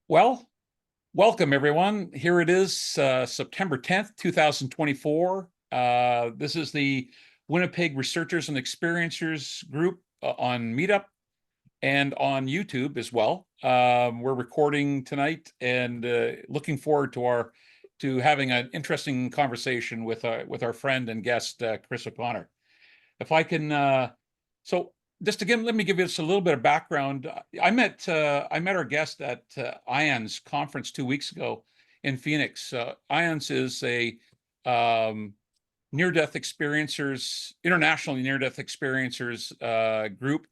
Well, welcome everyone. Here it is, September 10th, 2024. This is the Winnipeg Researchers and Experiencers group on Meetup and on YouTube as well. We're recording tonight and looking forward to having an interesting conversation with our friend and guest Chris O'Connor. If I can, so just again, let me give you just a little bit of background. I met our guest at IONS conference 2 weeks ago in Phoenix. IONS is a near-death experiencers, international near-death experiencers group.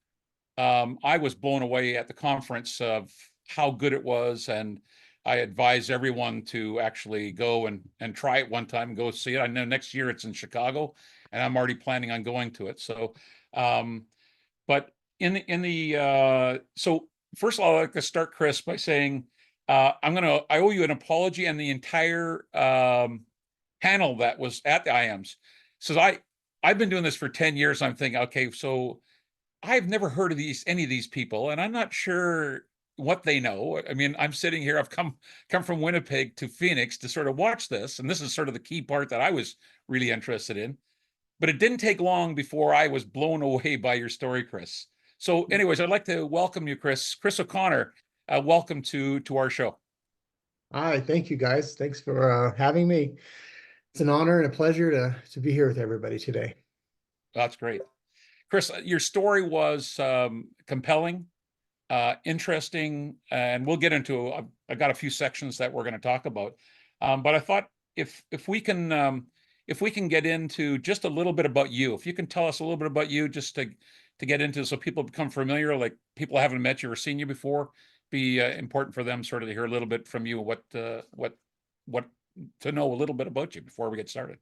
I was blown away at the conference of how good it was, and I advise everyone to actually go and try it one time, go see it. I know next year it's in Chicago, and I'm already planning on going to it. So, but so first of all, I'd like to start, Chris, by saying I owe you an apology and the entire panel that was at the IMs. So I've been doing this for 10 years. I'm thinking, okay, so I've never heard of any of these people, and I'm not sure what they know. I mean, I'm sitting here, I've come from Winnipeg to Phoenix to sort of watch this, and this is sort of the key part that I was really interested in. But it didn't take long before I was blown away by your story, Chris. So anyways, I'd like to welcome you, Chris. Chris O'Connor, welcome to our show. Hi, thank you guys. Thanks for having me. It's an honor and a pleasure to be here with everybody today. That's great. Chris, your story was compelling, interesting, and we'll get into, I've got a few sections that we're going to talk about. But I thought if we can get into just a little bit about you, if you can tell us a little bit about you, just to get into, so people become familiar, like people haven't met you or seen you before, be important for them sort of to hear a little bit from you, what to know a little bit about you before we get started.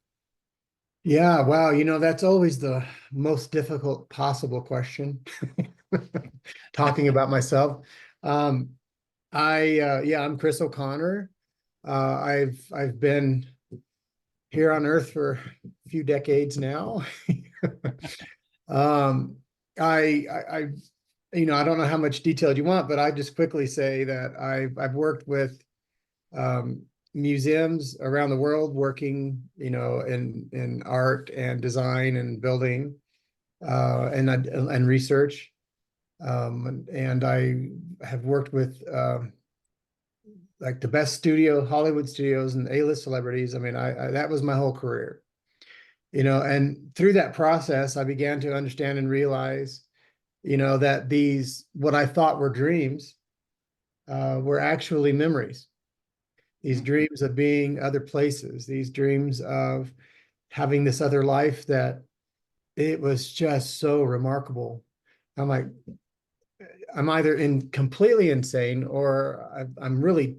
Yeah, wow, that's always the most difficult possible question. Talking about myself. I'm Chris O'Connor. I've been here on Earth for a few decades now. I don't know how much detail you want, but I just quickly say that I've worked with museums around the world, working in art and design and building and research, and I have worked with like the best Hollywood studios and A-list celebrities. I mean, I that was my whole career, and through that process I began to understand and realize that what I thought were dreams were actually memories. These dreams of being other places, these dreams of having this other life, that it was just so remarkable. I'm like, I'm either completely insane, or I'm really,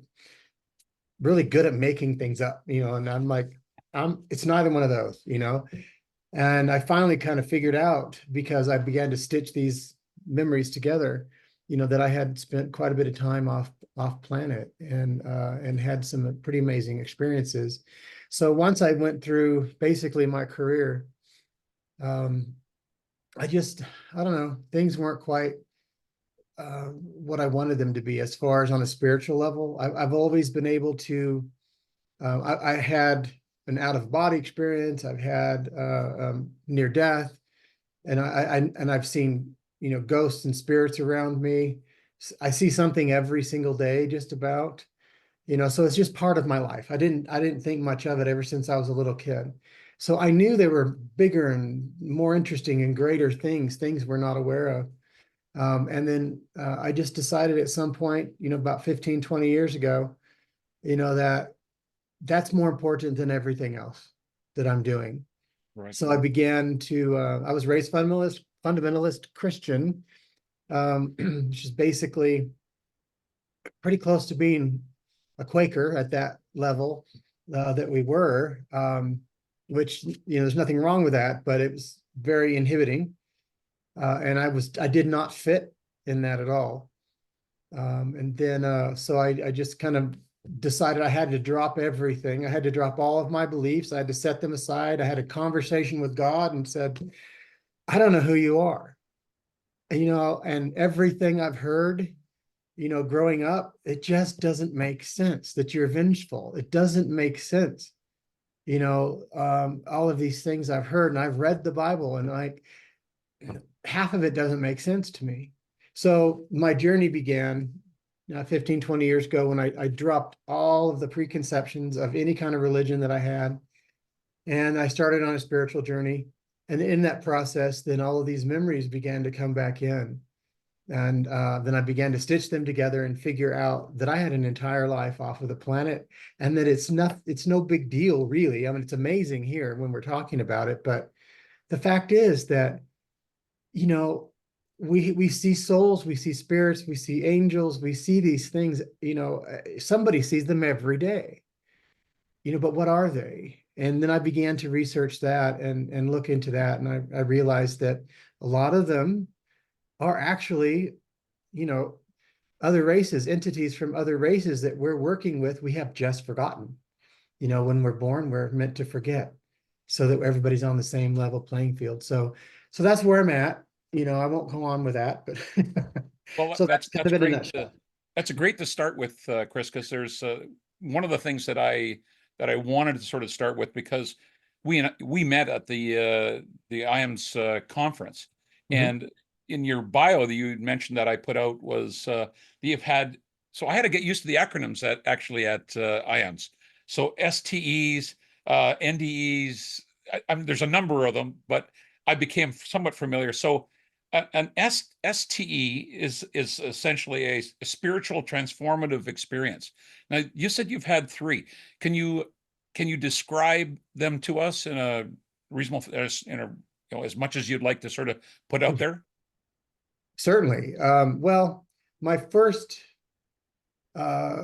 really good at making things up, and I'm like, it's neither one of those, And I finally kind of figured out, because I began to stitch these memories together, that I had spent quite a bit of time off planet and had some pretty amazing experiences. So once I went through basically my career, I don't know, things weren't quite what I wanted them to be as far as on a spiritual level. I've always been able to, I had an out-of-body experience. I've had near death, and I've seen ghosts and spirits around me. I see something every single day, just about, so it's just part of my life. I didn't think much of it ever since I was a little kid. So I knew there were bigger and more interesting and greater things we're not aware of. And then I just decided at some point, about 15, 20 years ago, that's more important than everything else that I'm doing. Right. So I began to, I was raised fundamentalist Christian, which is basically pretty close to being a Quaker at that level that we were, which, there's nothing wrong with that, but it was very inhibiting. And I did not fit in that at all. And then, so I just kind of decided I had to drop everything. I had to drop all of my beliefs. I had to set them aside. I had a conversation with God and said, I don't know who you are. And, and everything I've heard growing up, it just doesn't make sense that you're vengeful. It doesn't make sense. All of these things I've heard, and I've read the Bible, and like half of it doesn't make sense to me. So my journey began 15, 20 years ago when I dropped all of the preconceptions of any kind of religion that I had. And I started on a spiritual journey. And in that process, then all of these memories began to come back in. And then I began to stitch them together and figure out that I had an entire life off of the planet, and that it's no big deal, really. I mean, it's amazing here when we're talking about it, but the fact is that, we see souls, we see spirits, we see angels, we see these things, somebody sees them every day, but what are they? And then I began to research that and look into that, and I realized that a lot of them are actually, other races, entities from other races that we're working with, we have just forgotten. When we're born, we're meant to forget so that everybody's on the same level playing field. So that's where I'm at. I won't go on with that, but Well, so that's kind that's of it in a great. nutshell. That's a great to start with, Chris, because there's one of the things that I wanted to sort of start with, because we met at the IAMS conference, Mhm. and in your bio that you mentioned that I put out was that you've had. So I had to get used to the acronyms at IAMS. So STEs, NDEs. There's a number of them, but I became somewhat familiar. So an STE is essentially a spiritual transformative experience. Now, you said you've had three. Can you describe them to us in a reasonable, as much as you'd like to sort of put out there? Certainly. Well, my first uh,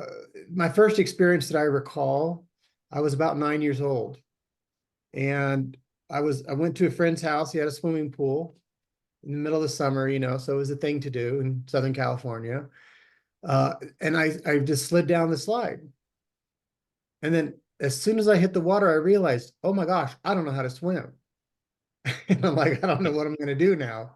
my first experience that I recall, I was about 9 years old, and I went to a friend's house. He had a swimming pool in the middle of the summer, so it was a thing to do in Southern California. And I just slid down the slide. And then as soon as I hit the water, I realized, oh my gosh, I don't know how to swim. And I'm like, I don't know what I'm going to do now.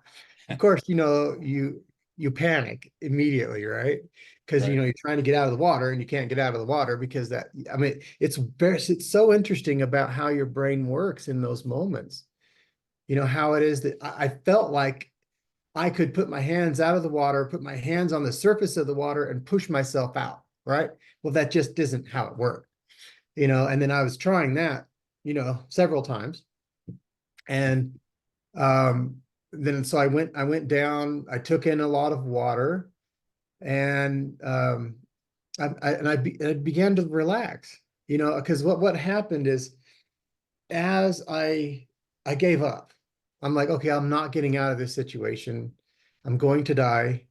Of course, you panic immediately, right? Because Right. you're trying to get out of the water and you can't get out of the water because I mean, it's so interesting about how your brain works in those moments. How it is that I felt like I could put my hands out of the water, put my hands on the surface of the water and push myself out, right? Well, that just isn't how it worked, and then I was trying that, several times. And um, then so I went down, I took in a lot of water, and I began to relax, because what happened is, as I gave up, I'm like, okay, I'm not getting out of this situation. I'm going to die.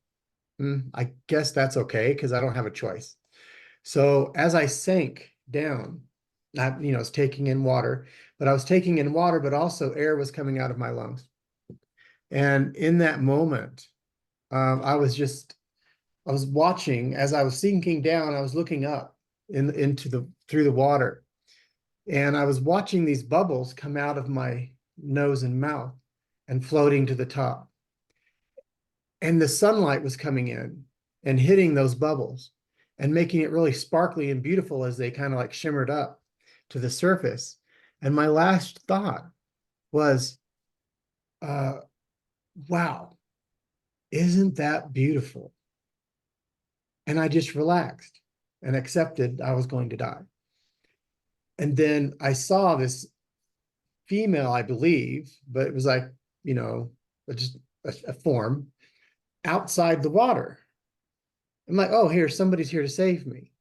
I guess that's okay because I don't have a choice. So as I sank down, I was taking in water, but I was taking in water, but also air was coming out of my lungs. And in that moment, I was watching as I was sinking down. I was looking up into the through the water, and I was watching these bubbles come out of my nose and mouth and floating to the top. And the sunlight was coming in and hitting those bubbles and making it really sparkly and beautiful as they kind of like shimmered up to the surface. And my last thought was, uh, wow, isn't that beautiful? And I just relaxed and accepted I was going to die. And then I saw this female, I believe, but it was like, you know, just a form outside the water. I'm like, oh, here, somebody's here to save me.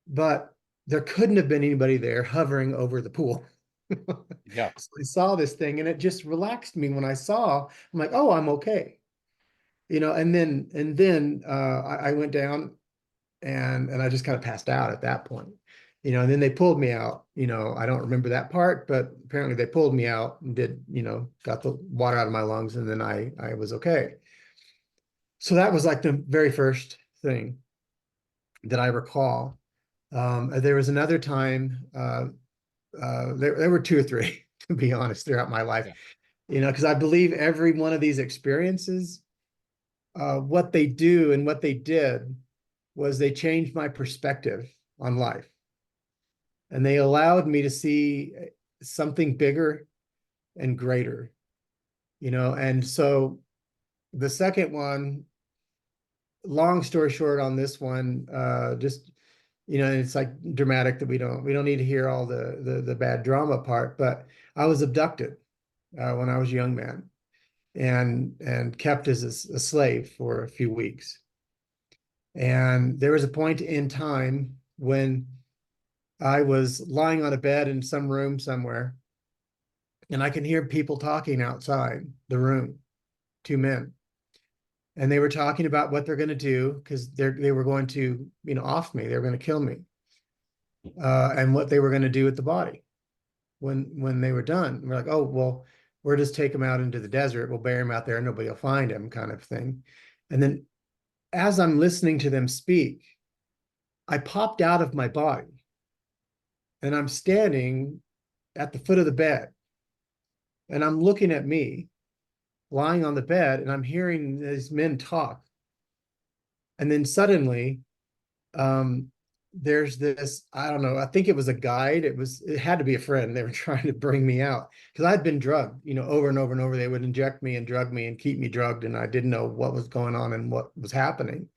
But there couldn't have been anybody there hovering over the pool. Yeah. So I saw this thing and it just relaxed me when I saw, I'm like, oh, I'm okay. And then I went down and I just kind of passed out at that point. And then they pulled me out. I don't remember that part, but apparently they pulled me out and got the water out of my lungs, and then I was okay. So that was like the very first thing that I recall. There was another time, there were two or three, to be honest, throughout my life, Yeah. because I believe every one of these experiences what they do and what they did was they changed my perspective on life. And they allowed me to see something bigger and greater, and so the second one, long story short on this one, just, it's like dramatic that we don't need to hear all the bad drama part, but I was abducted when I was a young man and kept as a slave for a few weeks. And there was a point in time when I was lying on a bed in some room somewhere, and I can hear people talking outside the room, two men. And they were talking about what they're going to do because they were going to, off me. They were going to kill me, and what they were going to do with the body when they were done. We're like, oh, well, we'll just take him out into the desert. We'll bury him out there. Nobody will find him, kind of thing. And then as I'm listening to them speak, I popped out of my body and I'm standing at the foot of the bed and I'm looking at me lying on the bed and I'm hearing these men talk. And then suddenly, there's this, I don't know, I think it was a guide. It had to be a friend. They were trying to bring me out because I'd been drugged, over and over and over. They would inject me and drug me and keep me drugged. And I didn't know what was going on and what was happening.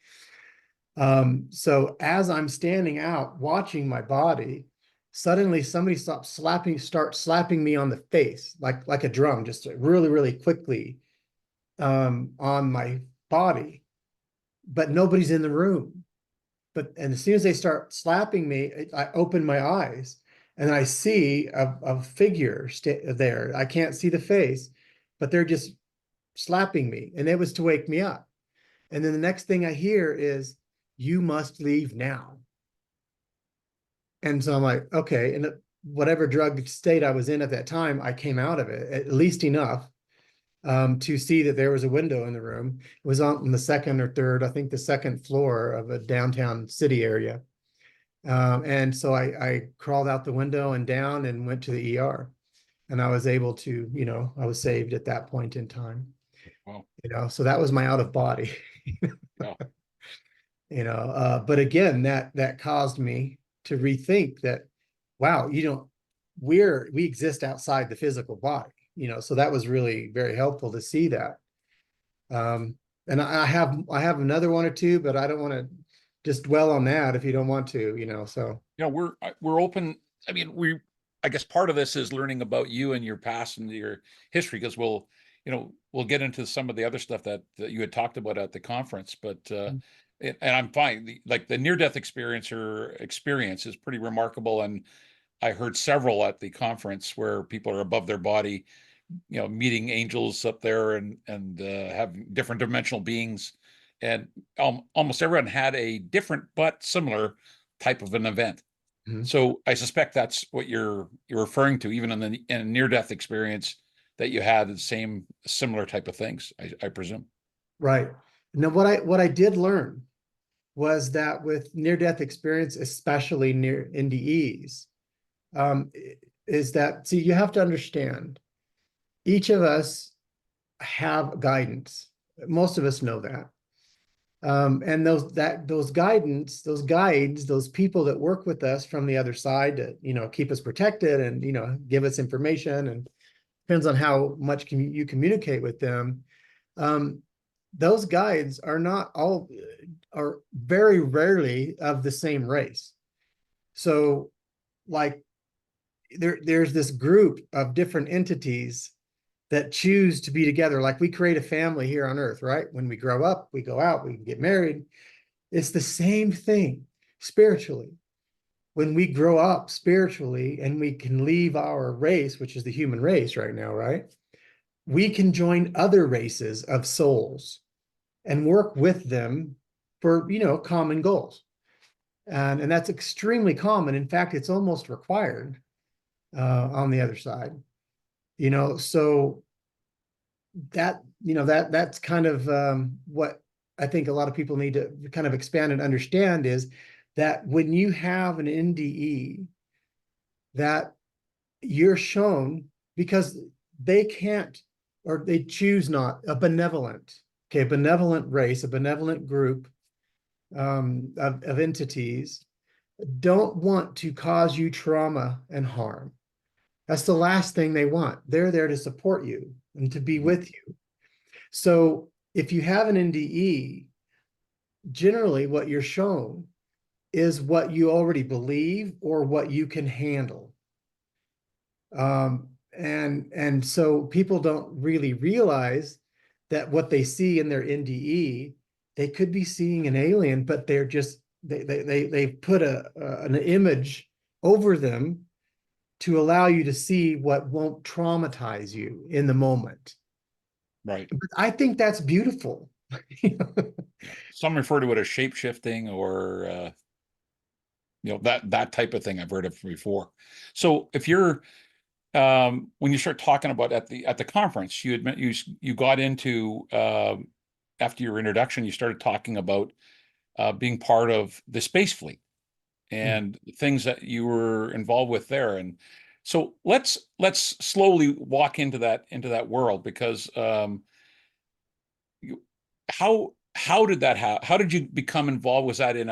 So as I'm standing out watching my body, suddenly somebody starts slapping me on the face, like a drum, just really, really quickly, on my body, but nobody's in the room. And as soon as they start slapping me, I open my eyes and I see a figure there. I can't see the face, but they're just slapping me. And it was to wake me up. And then the next thing I hear is, "You must leave now." And so I'm like, okay. And whatever drug state I was in at that time, I came out of it at least enough to see that there was a window in the room. It was on the second or third, I think the second floor of a downtown city area. And so I crawled out the window and down and went to the ER. And I was able to, I was saved at that point in time. Wow. So that was my out of body. Yeah. But again, that caused me to rethink that, wow, we exist outside the physical body. So that was really very helpful to see that. And I have another one or two, but I don't want to just dwell on that if you don't want to, so. We're open. I mean, I guess part of this is learning about you and your past and your history, because we'll get into some of the other stuff that you had talked about at the conference, but, and I'm fine. Like the near-death experience is pretty remarkable. And I heard several at the conference where people are above their body, meeting angels up there and having different dimensional beings, and almost everyone had a different but similar type of an event. Mhm. So I suspect that's what you're referring to, even in a near-death experience that you had the same similar type of things, I presume. Right. Now, what I did learn was that with near-death experience, especially near NDEs, is that, see, you have to understand, each of us have guidance. Most of us know that. And those guides, those people that work with us from the other side to, keep us protected and, give us information, and depends on how much you communicate with them. Those guides are very rarely of the same race. So like there's this group of different entities that choose to be together. Like we create a family here on Earth, right? When we grow up, we go out, we get married. It's the same thing spiritually. When we grow up spiritually and we can leave our race, which is the human race right now, right? We can join other races of souls and work with them for, common goals. And that's extremely common. In fact, it's almost required on the other side. So that's kind of what I think a lot of people need to kind of expand and understand, is that when you have an NDE, that you're shown, because they can't, or they choose not, a benevolent okay, benevolent race, a benevolent group of entities don't want to cause you trauma and harm. That's the last thing they want. They're there to support you and to be Mhm. with you. So if you have an NDE, generally what you're shown is what you already believe or what you can handle. And so people don't really realize that what they see in their NDE, they could be seeing an alien, but they're just they put an image over them to allow you to see what won't traumatize you in the moment. Right. But I think that's beautiful. Yeah. Some refer to it as shape shifting or that type of thing I've heard of before. So if you're when you start talking about at the conference, you admit you got into after your introduction, you started talking about being part of the space fleet and things that you were involved with there. And so let's slowly walk into that world because you, how did that how did you become involved? Was that in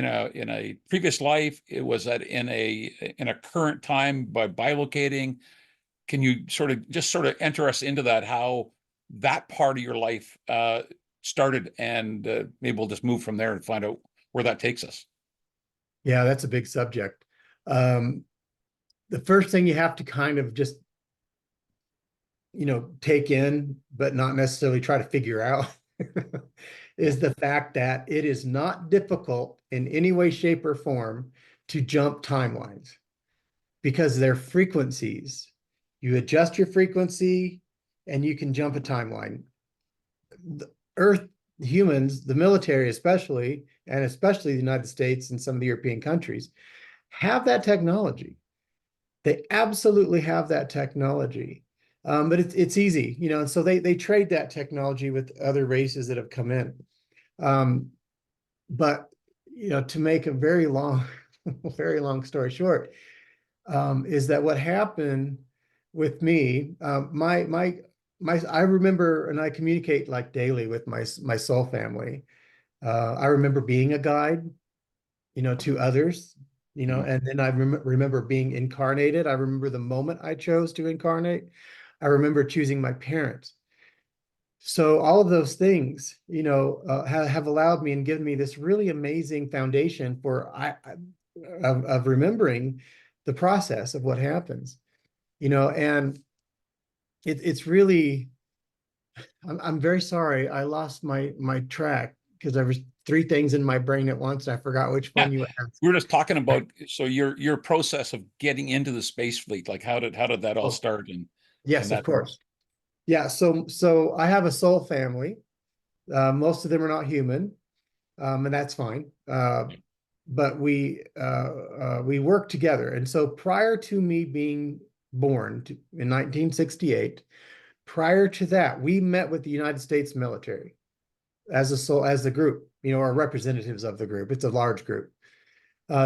a previous life? It was that in a current time by bilocating? Can you sort of enter us into that, how that part of your life started, and maybe we'll just move from there and find out where that takes us. Yeah, that's a big subject. Um, the first thing you have to kind of just, take in, but not necessarily try to figure out, Yeah. is the fact that it is not difficult in any way, shape, or form to jump timelines because they're frequencies. You adjust your frequency and you can jump a timeline. The Earth humans, the military especially, and especially the United States and some of the European countries, have that technology. They absolutely have that technology. But it's easy, and so they trade that technology with other races that have come in. Um, but to make a very long, very long story short, is that what happened with me? I remember, and I communicate like daily with my soul family. I remember being a guide, to others, Mhm. and then I remember being incarnated. I remember the moment I chose to incarnate. I remember choosing my parents. So all of those things, have allowed me and given me this really amazing foundation of remembering the process of what happens, and it's really, I'm very sorry. I lost my track because there was three things in my brain at once. I forgot which Yeah, one you asked. we were just talking about so your process of getting into the space fleet, like how did that all Oh, start, and yes, of that. course. Yeah, so I have a soul family. Most of them are not human, and that's fine. But we work together. And so prior to me being born in 1968, prior to that, we met with the United States military as the group, our representatives of the group. It's a large group.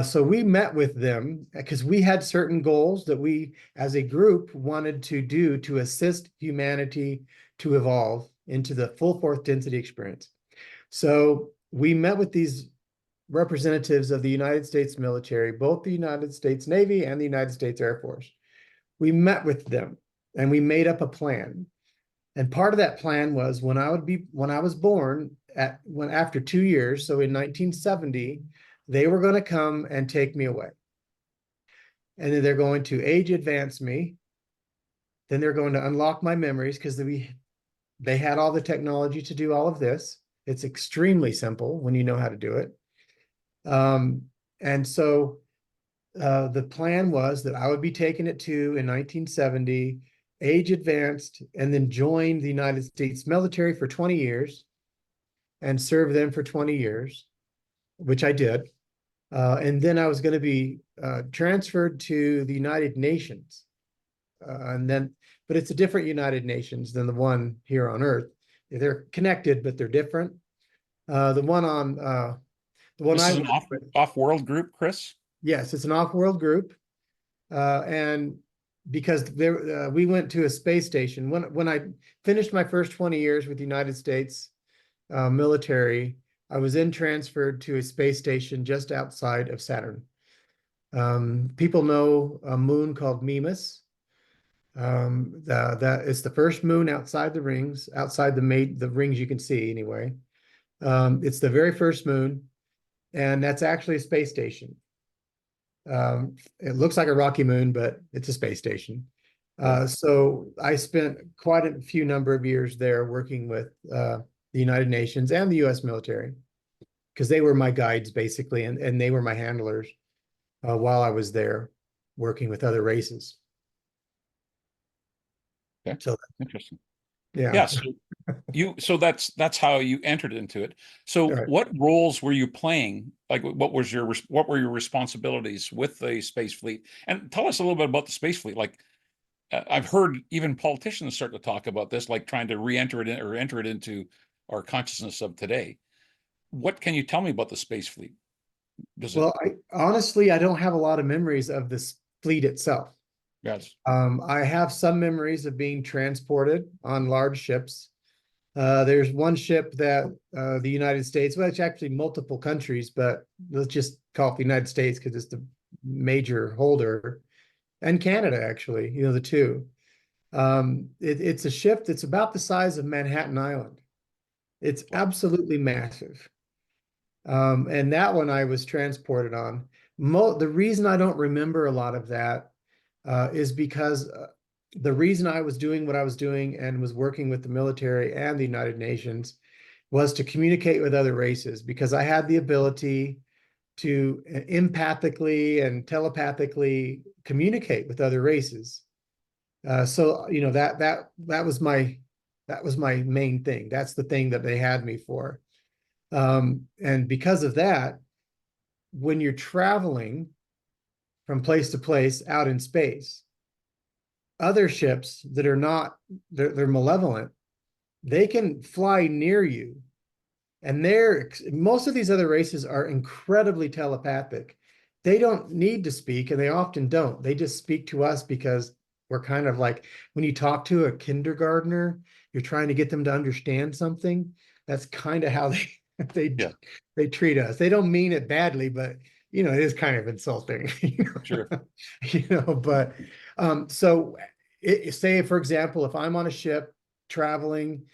So we met with them because we had certain goals that we, as a group, wanted to do to assist humanity to evolve into the full fourth density experience. So we met with these representatives of the United States military, both the United States Navy and the United States Air Force. We met with them and we made up a plan. And part of that plan was when I was born after 2 years, so in 1970, they were going to come and take me away. And then they're going to age advance me. Then they're going to unlock my memories because they had all the technology to do all of this. It's extremely simple when you know how to do it. And so the plan was that I would be taken at 2 in 1970, age advanced, and then join the United States military for 20 years and serve them for 20 years, which I did. And then I was going to be transferred to the United Nations. But it's a different United Nations than the one here on Earth. They're connected, but they're different. The one on the one This I is an work with, off-world group, Chris. yes, it's an off-world group. And because we went to a space station when I finished my first 20 years with the United States, military, I was then transferred to a space station just outside of Saturn. People know a moon called Mimas. That is the first moon outside the rings, outside the rings you can see anyway. It's the very first moon, and that's actually a space station. It looks like a rocky moon, but it's a space station. So I spent quite a few number of years there working with the United Nations and the US military, because they were my guides basically, and they were my handlers while I was there working with other races. Okay. So Interesting. yeah. Yeah. So that's how you entered into it. So All right. what roles were you playing? Like what were your responsibilities with the space fleet? And tell us a little bit about the space fleet. Like I've heard even politicians start to talk about this, like trying to re-enter it in, or enter it into our consciousness of today. What can you tell me about the space fleet? Does it? Well, honestly, I don't have a lot of memories of this fleet itself. Yes. I have some memories of being transported on large ships. There's one ship that the United States, well, it's actually multiple countries, but let's just call it the United States because it's the major holder, and Canada, actually, the two. It's a ship that's about the size of Manhattan Island. It's Wow. absolutely massive. And that one I was transported on. The reason I don't remember a lot of that is because the reason I was doing what I was doing and was working with the military and the United Nations was to communicate with other races, because I had the ability to empathically and telepathically communicate with other races. So that was my main thing. That's the thing that they had me for. And because of that, when you're traveling from place to place out in space, other ships that are not, they're malevolent, they can fly near you. And most of these other races are incredibly telepathic. They don't need to speak, and they often don't. They just speak to us because we're kind of like, when you talk to a kindergartner, you're trying to get them to understand something. That's kind of how they Yeah. they treat us. They don't mean it badly, but it is kind of insulting. Sure. But so say, for example, if I'm on a ship traveling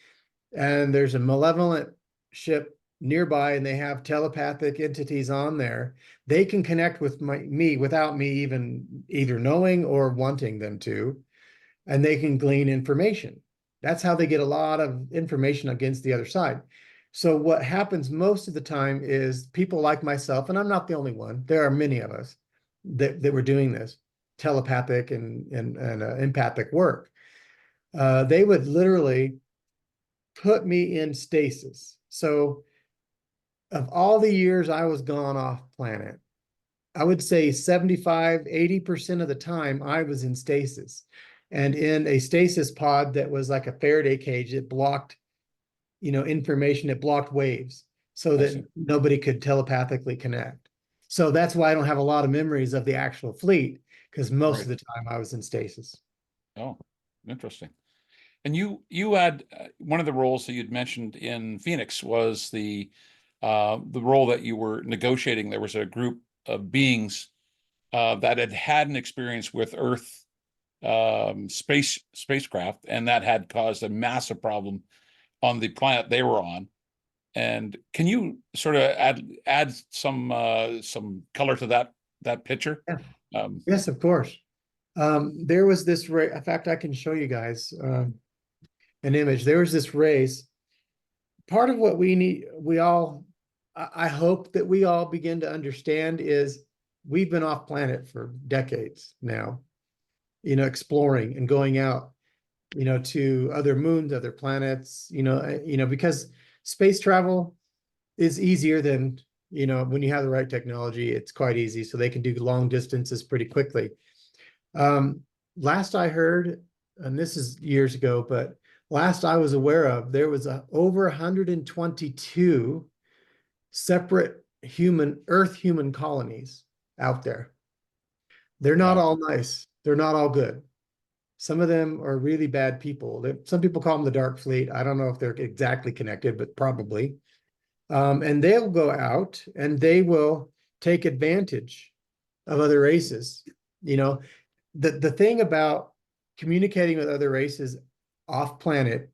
and there's a malevolent ship nearby and they have telepathic entities on there, they can connect with me without me even either knowing or wanting them to, and they can glean information. That's how they get a lot of information against the other side. So what happens most of the time is people like myself, and I'm not the only one, there are many of us that were doing this telepathic and empathic work. They would literally put me in stasis. So of all the years I was gone off planet, I would say 75, 80% of the time I was in stasis, and in a stasis pod that was like a Faraday cage. It blocked, information. It blocked waves so I that see. nobody could telepathically connect. So that's why I don't have a lot of memories of the actual fleet, because most of Right. the time I was in stasis. Oh, interesting. And you had one of the roles that you'd mentioned in Phoenix was the role that you were negotiating. There was a group of beings that had an experience with Earth spacecraft, and that had caused a massive problem on the planet they were on. And can you sort of add some color to that picture? Yeah. Um, Yes, of course. There was this race. In fact, I can show you guys an image. There was this race. Part of what I hope that we all begin to understand is we've been off planet for decades now, exploring and going out, to other moons, other planets, because space travel is easier than, when you have the right technology, it's quite easy. So they can do long distances pretty quickly. Um, Last I heard, and this is years ago, but last I was aware of, there was over 122 separate Earth human colonies out there. They're not wow. all nice. They're not all good. Some of them are really bad people. Some people call them the Dark Fleet. I don't know if they're exactly connected, but probably. And they'll go out and they will take advantage of other races. You know, the thing about communicating with other races off planet,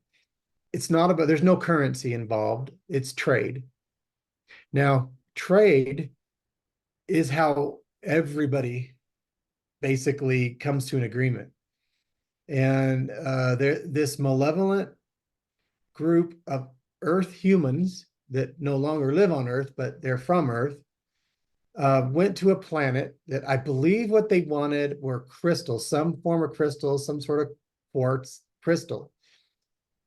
it's not about, there's no currency involved, it's trade. Now, trade is how everybody basically comes to an agreement. And this malevolent group of Earth humans that no longer live on Earth, but they're from Earth, went to a planet that I believe what they wanted were crystals, some form of crystals, some sort of quartz crystal,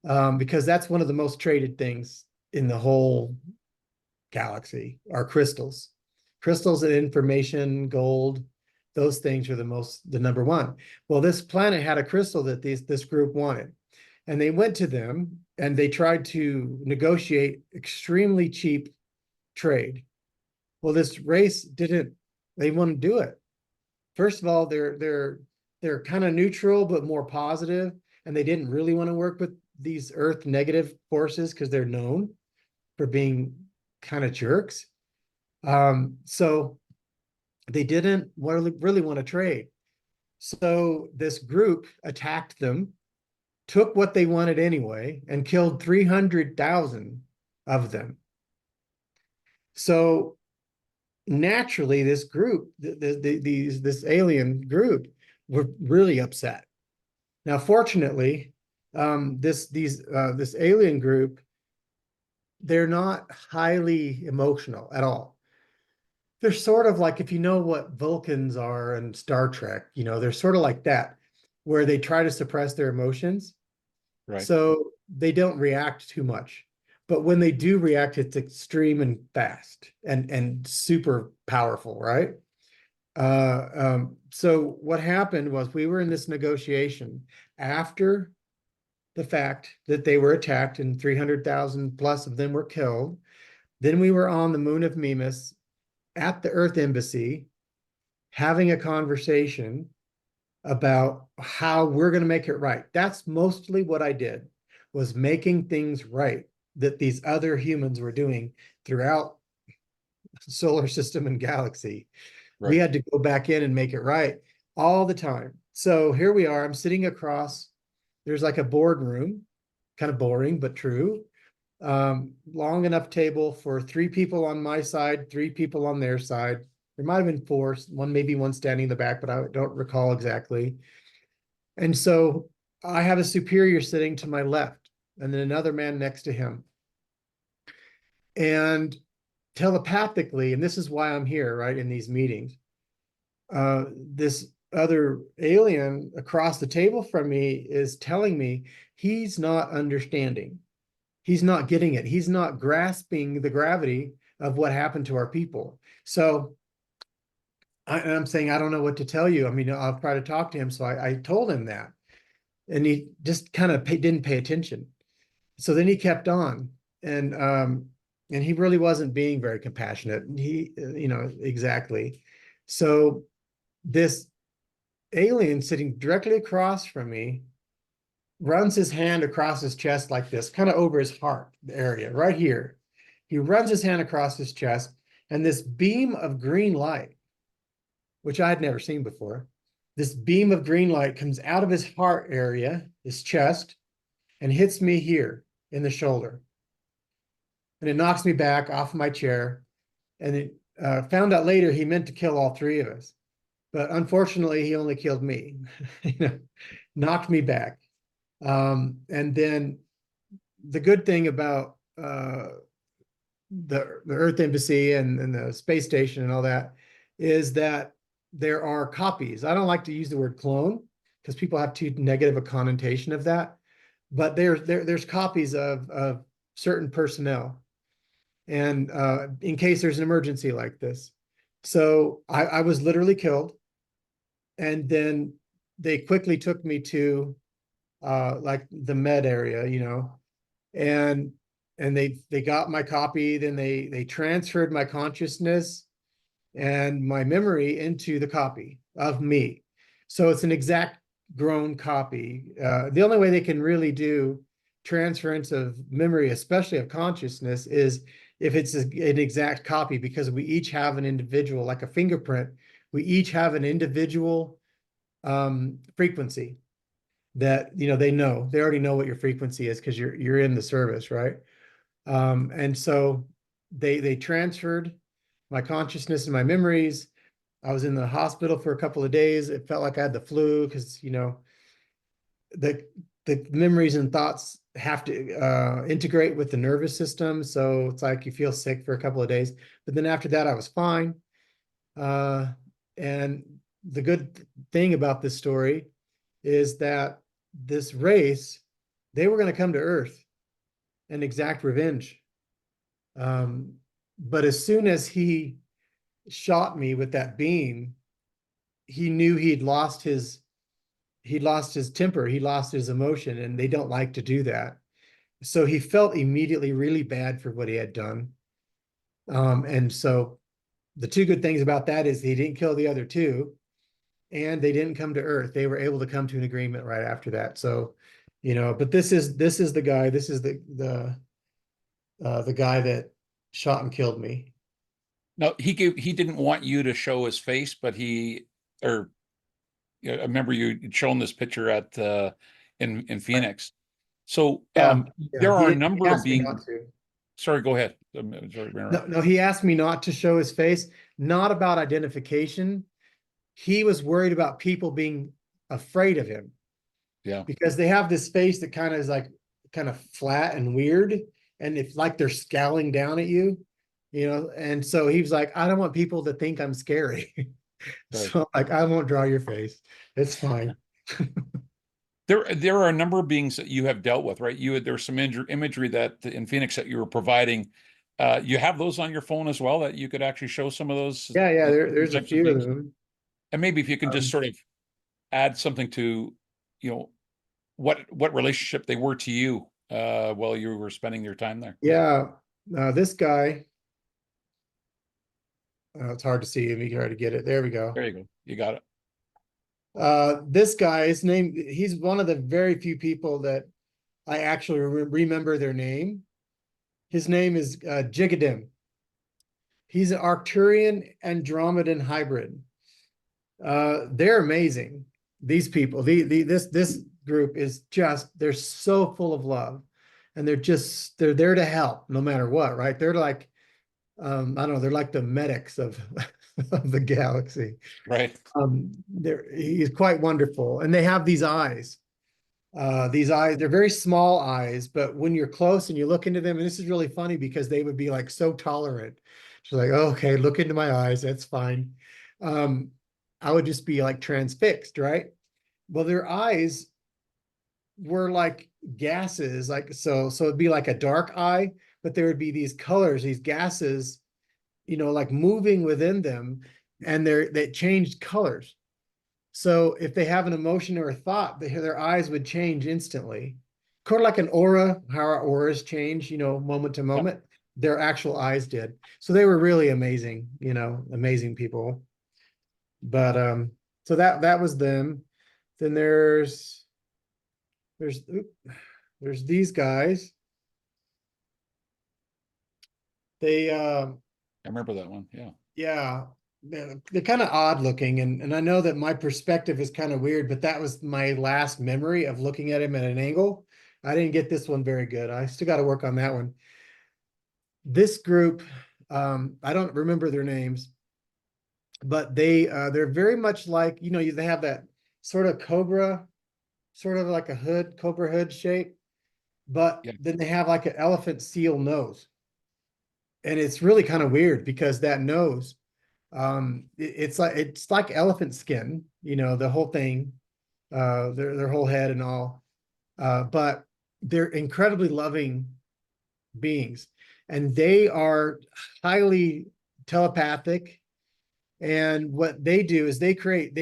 because that's one of the most traded things in the whole galaxy are crystals. Crystals and information, gold, those things are the number one. Well, this planet had a crystal that this group wanted. And they went to them and they tried to negotiate extremely cheap trade. Well, this race they wouldn't do it. First of all, they're kind of neutral, but more positive, and they didn't really want to work with these Earth negative forces because they're known for being kind of jerks. So they didn't really want to trade. So this group attacked them, took what they wanted anyway, and killed 300,000 of them. So naturally, this group, this alien group, were really upset. Now, fortunately, this alien group, they're not highly emotional at all. They're sort of like, if you know what Vulcans are in Star Trek, you know, they're sort of like that, where they try to suppress their emotions. Right. So they don't react too much. But when they do react, it's extreme and fast and super powerful, right? So what happened was we were in this negotiation after the fact that they were attacked and 300,000 plus of them were killed. Then we were on the moon of Mimas at the Earth Embassy having a conversation about how we're going to make it right. That's mostly what I did, was making things right that these other humans were doing throughout the solar system and galaxy. Right. We had to go back in and make it right all the time. So here we are. I'm sitting across, there's like a boardroom, kind of boring, but true. Long enough table for 3 people on my side, 3 people on their side. There might have been 4, maybe one standing in the back, but I don't recall exactly. And so I have a superior sitting to my left, and then another man next to him. And telepathically, and this is why I'm here, right, in these meetings, this other alien across the table from me is telling me he's not understanding. He's not getting it. He's not grasping the gravity of what happened to our people. So I'm saying, I don't know what to tell you. I mean, I'll try to talk to him. So I told him that. And he just kind of didn't pay attention. So then he kept on. And he really wasn't being very compassionate. He, exactly. So this alien sitting directly across from me runs his hand across his chest like this, kind of over his heart area, right here. He runs his hand across his chest, and this beam of green light, which I had never seen before, this beam of green light comes out of his heart area, his chest, and hits me here in the shoulder. And it knocks me back off my chair. And it found out later he meant to kill all 3 of us. But unfortunately, he only killed me, knocked me back. And then the good thing about the Earth Embassy and the space station and all that is that there are copies. I don't like to use the word clone because people have too negative a connotation of that. But there's copies of certain personnel, and in case there's an emergency like this. So I was literally killed, and then they quickly took me to like the med area, and they got my copy. Then they transferred my consciousness and my memory into the copy of me. So it's an exact grown copy. The only way they can really do transference of memory, especially of consciousness, is if it's an exact copy, because we each have an individual, like a fingerprint, we each have an individual frequency that, they already know what your frequency is because you're in the service, right? And so they transferred my consciousness and my memories. I was in the hospital for a couple of days. It felt like I had the flu because, the memories and thoughts have to integrate with the nervous system. So it's like you feel sick for a couple of days. But then after that, I was fine. And the good thing about this story is that this race, they were going to come to Earth and exact revenge. But as soon as he shot me with that beam, he knew he'd lost his temper, he lost his emotion, and they don't like to do that. So he felt immediately really bad for what he had done. And so the two good things about that is he didn't kill the other two, and they didn't come to Earth. They were able to come to an agreement right after that. So, but this is the guy, this is the guy that shot and killed me. No, he didn't want you to show his face, but I remember you'd shown this picture at in Phoenix. So Yeah, there he are a didn't he number of asked me being. not to. Sorry, go ahead. Sorry, No, he asked me not to show his face, not about identification. He was worried about people being afraid of him yeah, because they have this face that kind of is like kind of flat and weird, and it's like they're scowling down at you, and so he was like, I don't want people to think I'm scary. right. So like, I won't draw your face. It's fine. There are a number of beings that you have dealt with, right? There's some imagery that in Phoenix that you were providing. You have those on your phone as well that you could actually show some of those Yeah, there's a types of few of beings. them. And maybe if you can just Um, sort of add something to, you know, what relationship they were to you while you were spending your time there. yeah, this guy, it's hard to see him. You can try to get it. There we go. There you go. You got it. This guy, his name, he's one of the very few people that I actually remember their name. His name is Jigadim. He's an Arcturian Andromedan hybrid. They're amazing. These people, this group is just, they're so full of love, and they're there to help no matter what, right? They're like, I don't know, they're like the medics of of the galaxy. Right. He's quite wonderful, and they have these eyes. These eyes, they're very small eyes, but when you're close and you look into them, and this is really funny because they would be like so tolerant. She's like, oh, okay, look into my eyes, that's fine. I would just be like transfixed, right? Well, their eyes were like gases, like so it'd be like a dark eye, but there would be these colors, these gases, like moving within them, and they changed colors. So if they have an emotion or a thought, their eyes would change instantly. Kind of like an aura, how our auras change, moment to Yeah. moment. Their actual eyes did. So they were really amazing, amazing people. But so that was them. Then there's there's these guys. They I remember that one. Yeah. yeah, they're kind of odd looking, and I know that my perspective is kind of weird, but that was my last memory of looking at him at an angle. I didn't get this one very good. I still got to work on that one. This group, I don't remember their names, but they're very much like, they have that sort of cobra, sort of like a hood, cobra hood shape, but Yeah. then they have like an elephant seal nose. And it's really kind of weird because that nose, it's like elephant skin, the whole thing, their whole head and all. But they're incredibly loving beings, and they are highly telepathic. And what they do is they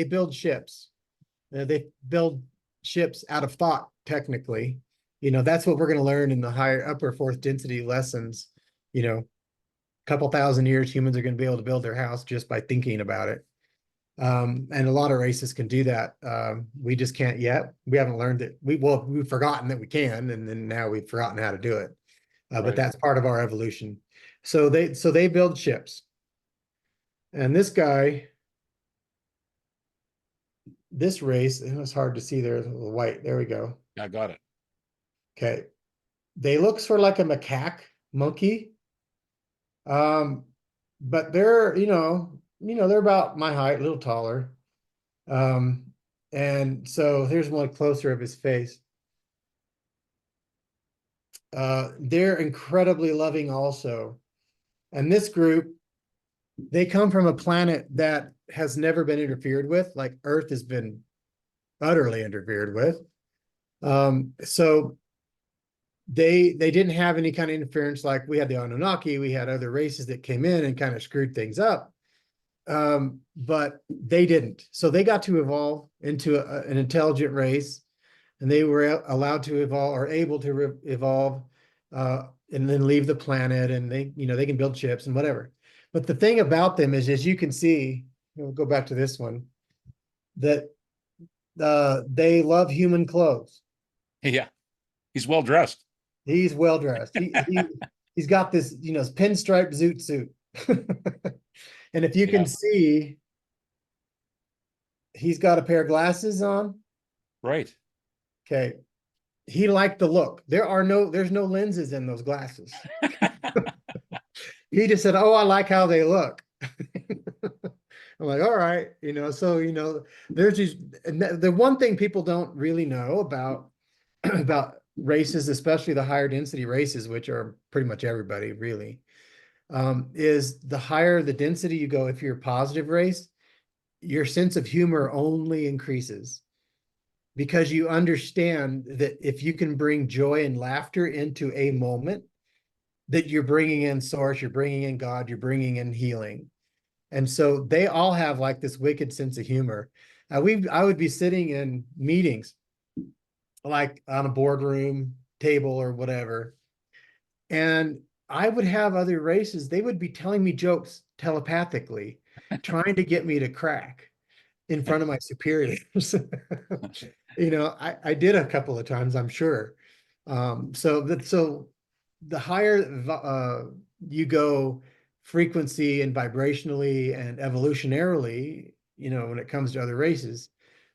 build ships. They build ships out of thought, technically. That's what we're going to learn in the higher upper fourth density lessons. Couple thousand years, humans are going to be able to build their house just by thinking about it. And a lot of races can do that. We just can't yet. We haven't learned it. We've forgotten that we can, and then now we've forgotten how to do it. But Right. that's part of our evolution. So they build ships. And this guy, this race, it was hard to see there, the white. There we go. I got it. Okay. They look sort of like a macaque monkey. But they're, they're about my height, a little taller. And so here's one closer of his face. They're incredibly loving also. And this group, they come from a planet that has never been interfered with, like Earth has been utterly interfered with. So they didn't have any kind of interference like we had the Anunnaki, we had other races that came in and kind of screwed things up. But they didn't. So they got to evolve into an intelligent race, and they were allowed to evolve or able to evolve and then leave the planet, and they can build ships and whatever. But the thing about them is, as you can see, we'll go back to this one, that they love human clothes. Yeah. He's well dressed. He's well dressed. He's got this, pinstripe zoot suit. And if you Yeah. can see, he's got a pair of glasses on. Right. Okay. He liked the look. There's no lenses in those glasses. He just said, "Oh, I like how they look." I'm like, all right, there's these. And the one thing people don't really know about about races, especially the higher density races, which are pretty much everybody really, is the higher the density you go. If you're a positive race, your sense of humor only increases, because you understand that if you can bring joy and laughter into a moment, that you're bringing in source, you're bringing in God, you're bringing in healing. And so they all have like this wicked sense of humor. I would be sitting in meetings, like on a boardroom table or whatever, and I would have other races, they would be telling me jokes telepathically, trying to get me to crack in front of my superiors. I did a couple of times, I'm sure. So the higher you go frequency and vibrationally and evolutionarily, when it comes to other races,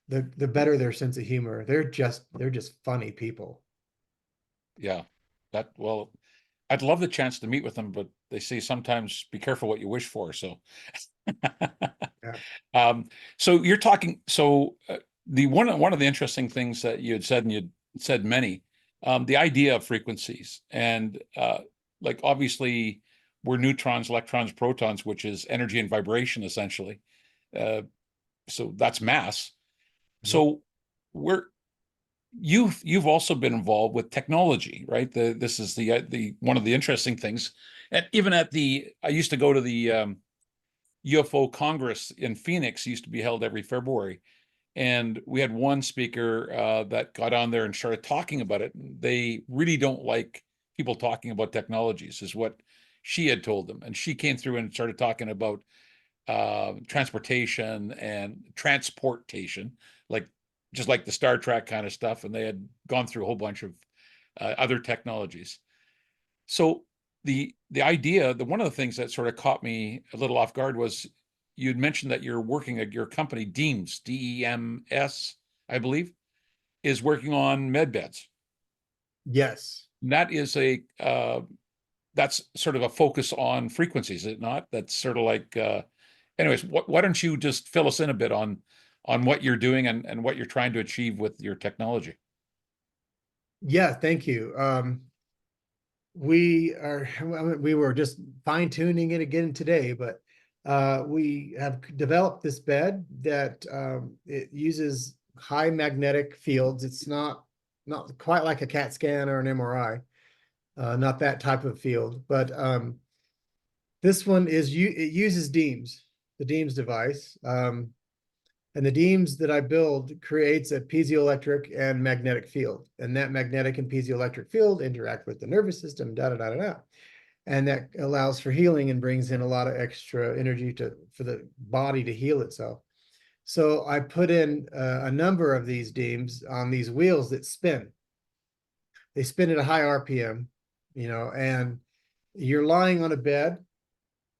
the better their sense of humor. They're just funny people. Yeah. Well, I'd love the chance to meet with them, but they say sometimes be careful what you wish for. So, Yeah. so you're talking, the one of the interesting things that you had said, and you'd said many, the idea of frequencies, and like obviously we're neutrons, electrons, protons, which is energy and vibration essentially. So that's mass. Yep. So we're you've also been involved with technology, right? This is the one of the interesting things. And even I used to go to the UFO Congress in Phoenix, used to be held every February. And we had one speaker that got on there and started talking about it. They really don't like people talking about technologies, is what she had told them. And she came through and started talking about transportation and transportation, like just like the Star Trek kind of stuff. And they had gone through a whole bunch of other technologies. So the idea, one of the things that sort of caught me a little off guard was you'd mentioned that you're working at your company, DEEMs, DEMS, I believe, is working on med beds. Yes. And that is that's sort of a focus on frequencies, is it not? That's sort of like anyways, why don't you just fill us in a bit on what you're doing and what you're trying to achieve with your technology? Yeah, thank you. We were just fine tuning it again today, but we have developed this bed that it uses high magnetic fields. It's not quite like a CAT scan or an MRI, not that type of field, but this one it uses DEEMs, the DEEMs device. And the DEEMs that I build creates a piezoelectric and magnetic field. And that magnetic and piezoelectric field interact with the nervous system, da da da da da. And that allows for healing and brings in a lot of extra energy for the body to heal itself. So I put in a number of these DEEMs on these wheels that spin. They spin at a high RPM, and you're lying on a bed,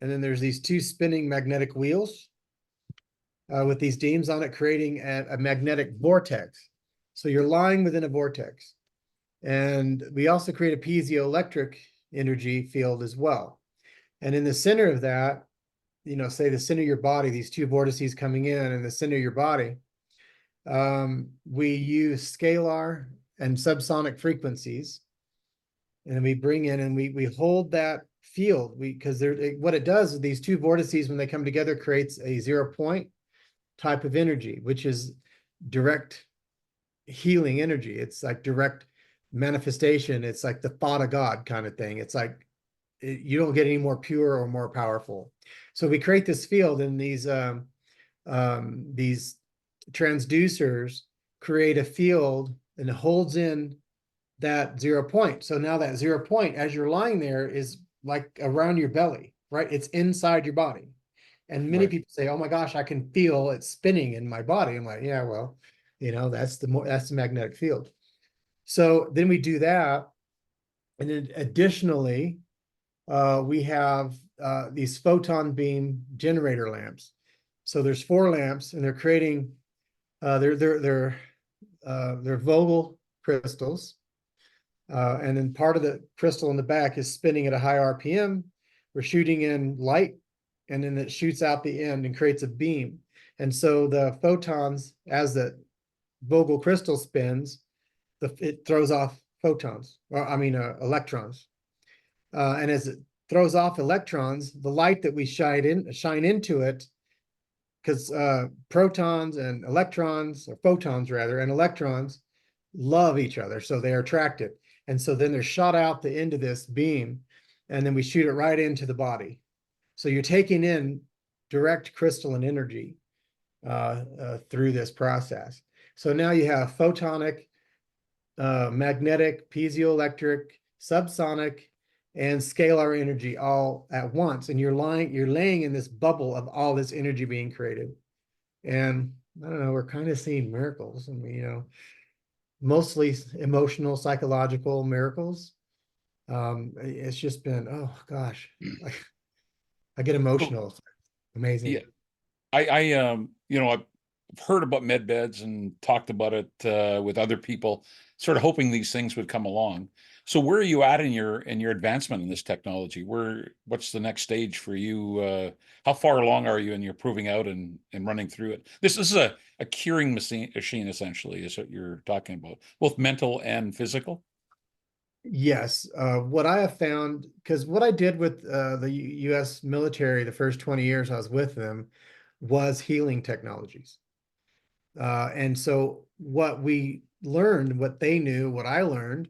and then there's these two spinning magnetic wheels with these DEEMs on it, creating a magnetic vortex. So you're lying within a vortex. And we also create a piezoelectric energy field as well. And in the center of that, say the center of your body, these two vortices coming in the center of your body, we use scalar and subsonic frequencies. And we bring in and we hold that field because what it does is these two vortices, when they come together, creates a 0 point type of energy, which is direct healing energy. It's like direct manifestation. It's like the thought of God kind of thing. It's like you don't get any more pure or more powerful. So we create this field, and these transducers create a field and it holds in that 0 point. So now that 0 point, as you're lying there, is like around your belly, right? It's inside your body. And many people say, "Oh my gosh, I can feel it spinning in my body." I'm like, "Yeah, well, that's the magnetic field." So then we do that, and then additionally, we have these photon beam generator lamps. So there's 4 lamps, and they're creating they're Vogel crystals, and then part of the crystal in the back is spinning at a high RPM. We're shooting in light, and then it shoots out the end and creates a beam. And so the photons, as the Vogel crystal spins, it throws off photons, or I mean electrons. And as it throws off electrons, the light that we shine into it, because protons and electrons, or photons rather, and electrons love each other, so they are attracted. And so then they're shot out the end of this beam, and then we shoot it right into the body. So you're taking in direct crystalline energy through this process. So now you have photonic, magnetic, piezoelectric, subsonic, and scalar energy all at once. And you're laying in this bubble of all this energy being created. And I don't know, we're kind of seeing miracles. I mean, mostly emotional, psychological miracles. It's just been, oh gosh, I get So, emotional. It's amazing. yeah, I've heard about med beds and talked about it with other people, sort of hoping these things would come along. So where are you at in your advancement in this technology? What's the next stage for you? How far along are you in your proving out and running through it? This is a curing machine essentially, is what you're talking about, both mental and physical. Yes, what I have found, because what I did with the U.S. military the first 20 years I was with them was healing technologies. And so what we learned, what they knew, what I learned,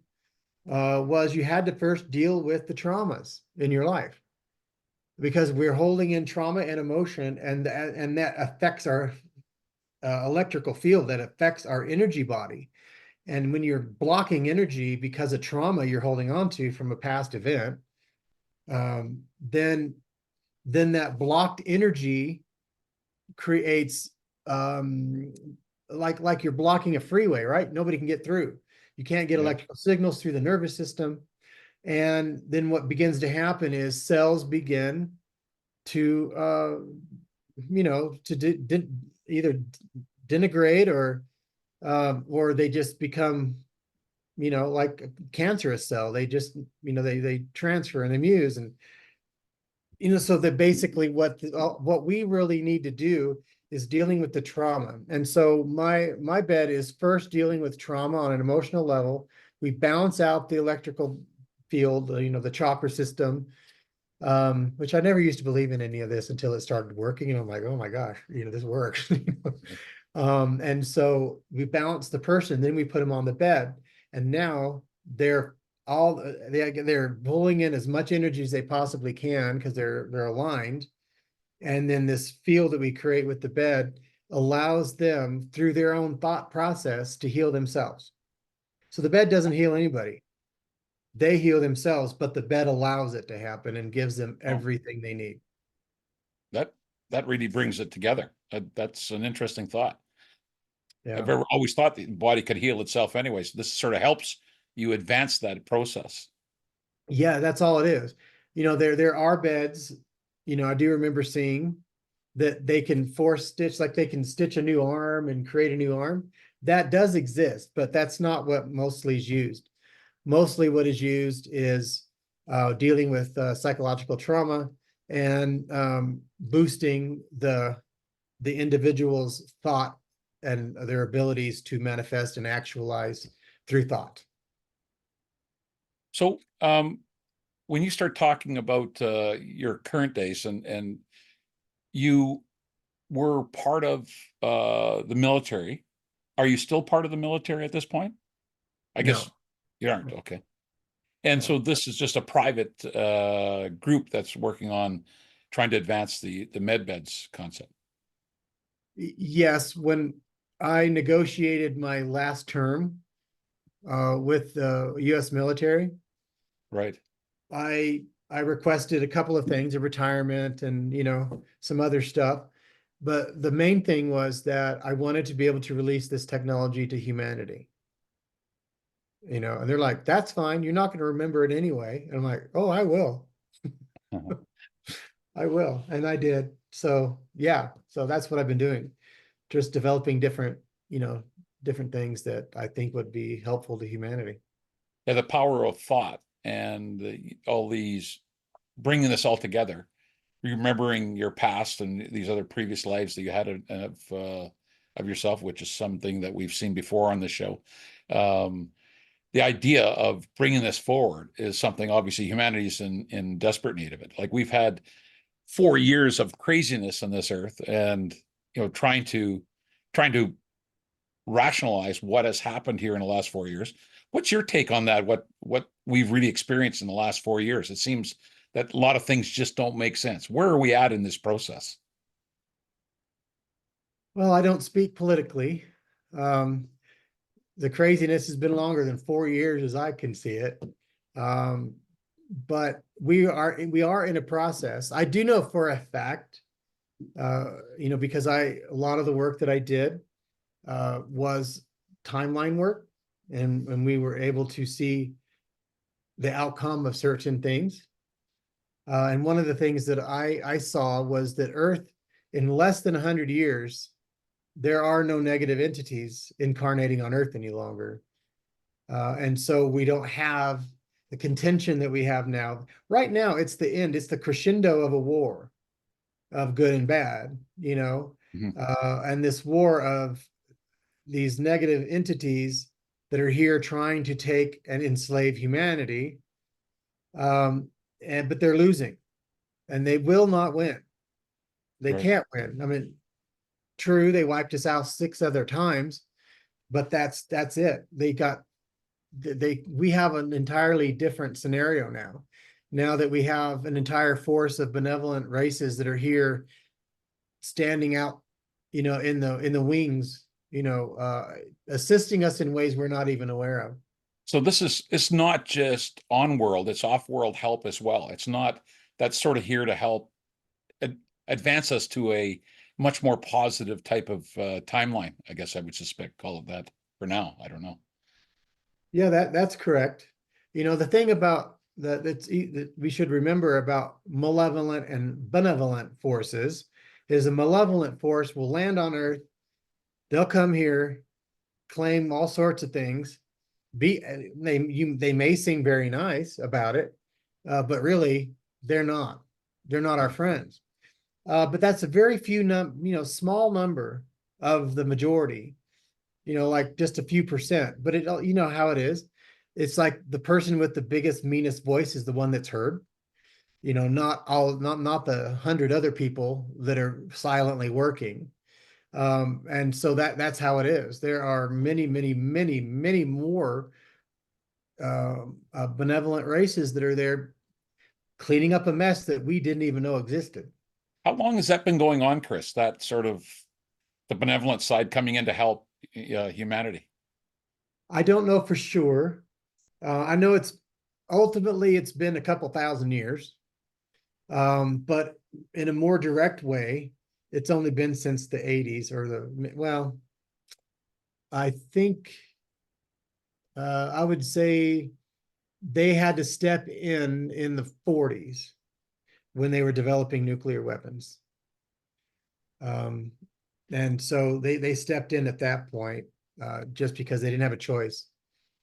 was you had to first deal with the traumas in your life, because we're holding in trauma and emotion, and that affects our electrical field, that affects our energy body. And when you're blocking energy because of trauma you're holding on to from a past event, then that blocked energy creates like you're blocking a freeway, right? Nobody can get through. You can't get Yeah. electrical signals through the nervous system. And then what begins to happen is cells begin to either denigrate or they just become like a cancerous cell. They just they transfer and they muse, and so that basically what we really need to do is dealing with the trauma. And so my bed is first dealing with trauma on an emotional level. We balance out the electrical field, the chakra system, which I never used to believe in any of this until it started working. And I'm like, oh my gosh, this works. And so we balance the person, then we put them on the bed, and now they're pulling in as much energy as they possibly can because they're aligned. And then this field that we create with the bed allows them, through their own thought process, to heal themselves. So the bed doesn't heal anybody. They heal themselves, but the bed allows it to happen and gives them Oh, everything they need. that that really brings it together. That's an interesting thought. Yeah. I've ever always thought the body could heal itself anyway. So this sort of helps you advance that process. Yeah, that's all it is. There are beds, I do remember seeing that they can force stitch, like they can stitch a new arm and create a new arm. That does exist, but that's not what mostly is used. Mostly what is used is dealing with psychological trauma and boosting the individual's thought and their abilities to manifest and actualize through thought. So when you start talking about your current days and you were part of the military, are you still part of the military at this point? I guess No, you aren't. Okay. And no. so this is just a private group that's working on trying to advance the med beds concept. Yes, when I negotiated my last term with the U.S. military, Right. I requested a couple of things, a retirement and some other stuff. But the main thing was that I wanted to be able to release this technology to humanity. And they're like, that's fine. You're not going to remember it anyway. And I'm like, oh, I will. Uh-huh. I will. And I did. So yeah, so that's what I've been doing. Just developing different things that I think would be helpful to humanity. Yeah, the power of thought and all these bringing this all together, remembering your past and these other previous lives that you had of yourself, which is something that we've seen before on the show. The idea of bringing this forward is something obviously humanity's in desperate need of it. Like we've had 4 years of craziness on this earth, and trying to rationalize what has happened here in the last 4 years. What's your take on that? What we've really experienced in the last 4 years? It seems that a lot of things just don't make sense. Where are we at in this process? Well, I don't speak politically. Um, the craziness has been longer than 4 years as I can see it. But we are in a process. I do know for a fact, because a lot of the work that I did was timeline work, and we were able to see the outcome of certain things. And one of the things that I saw was that Earth, in less than 100 years, there are no negative entities incarnating on Earth any longer. And so we don't have the contention that we have now. Right now, it's the end, it's the crescendo of a war of good and bad, Mhm. and this war of these negative entities that are here trying to take and enslave humanity. But they're losing, and they will not win. They Right. can't win. I mean, true, they wiped us out 6 other times, but that's it. We have an entirely different scenario now. Now that we have an entire force of benevolent races that are here standing out, in the wings, assisting us in ways we're not even aware of. So it's not just on world, it's off world help as well. It's not that's sort of here to help ad advance us to a much more positive type of timeline. I guess I would suspect, call it that for now. I don't know. Yeah, that's correct. The thing about that we should remember about malevolent and benevolent forces is a malevolent force will land on Earth. They'll come here, claim all sorts of things. They may seem very nice about it, but really they're not. They're not our friends. But that's a very small number of the majority. Like just a few percent. But you know how it is. It's like the person with the biggest, meanest voice is the one that's heard. Not the 100 other people that are silently working. And so that's how it is. There are many, many, many, many more benevolent races that are there cleaning up a mess that we didn't even know existed. How long has that been going on, Chris? That sort of the benevolent side coming in to help humanity. I don't know for sure. I know it's been a couple thousand years, but in a more direct way, it's only been since the 80s or well, I think I would say they had to step in the 40s when they were developing nuclear weapons. Um, and so they stepped in at that point just because they didn't have a choice.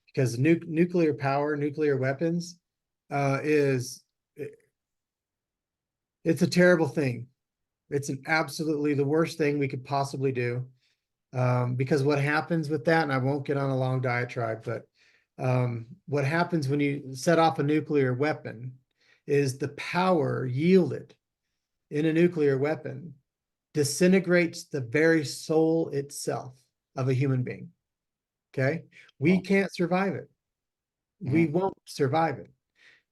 Because nuclear power, nuclear weapons is it's a terrible thing. It's an absolutely the worst thing we could possibly do. Because what happens with that, and I won't get on a long diatribe, but what happens when you set off a nuclear weapon is the power yielded in a nuclear weapon disintegrates the very soul itself of a human being. Okay. We Well, can't survive it. We mhm. won't survive it.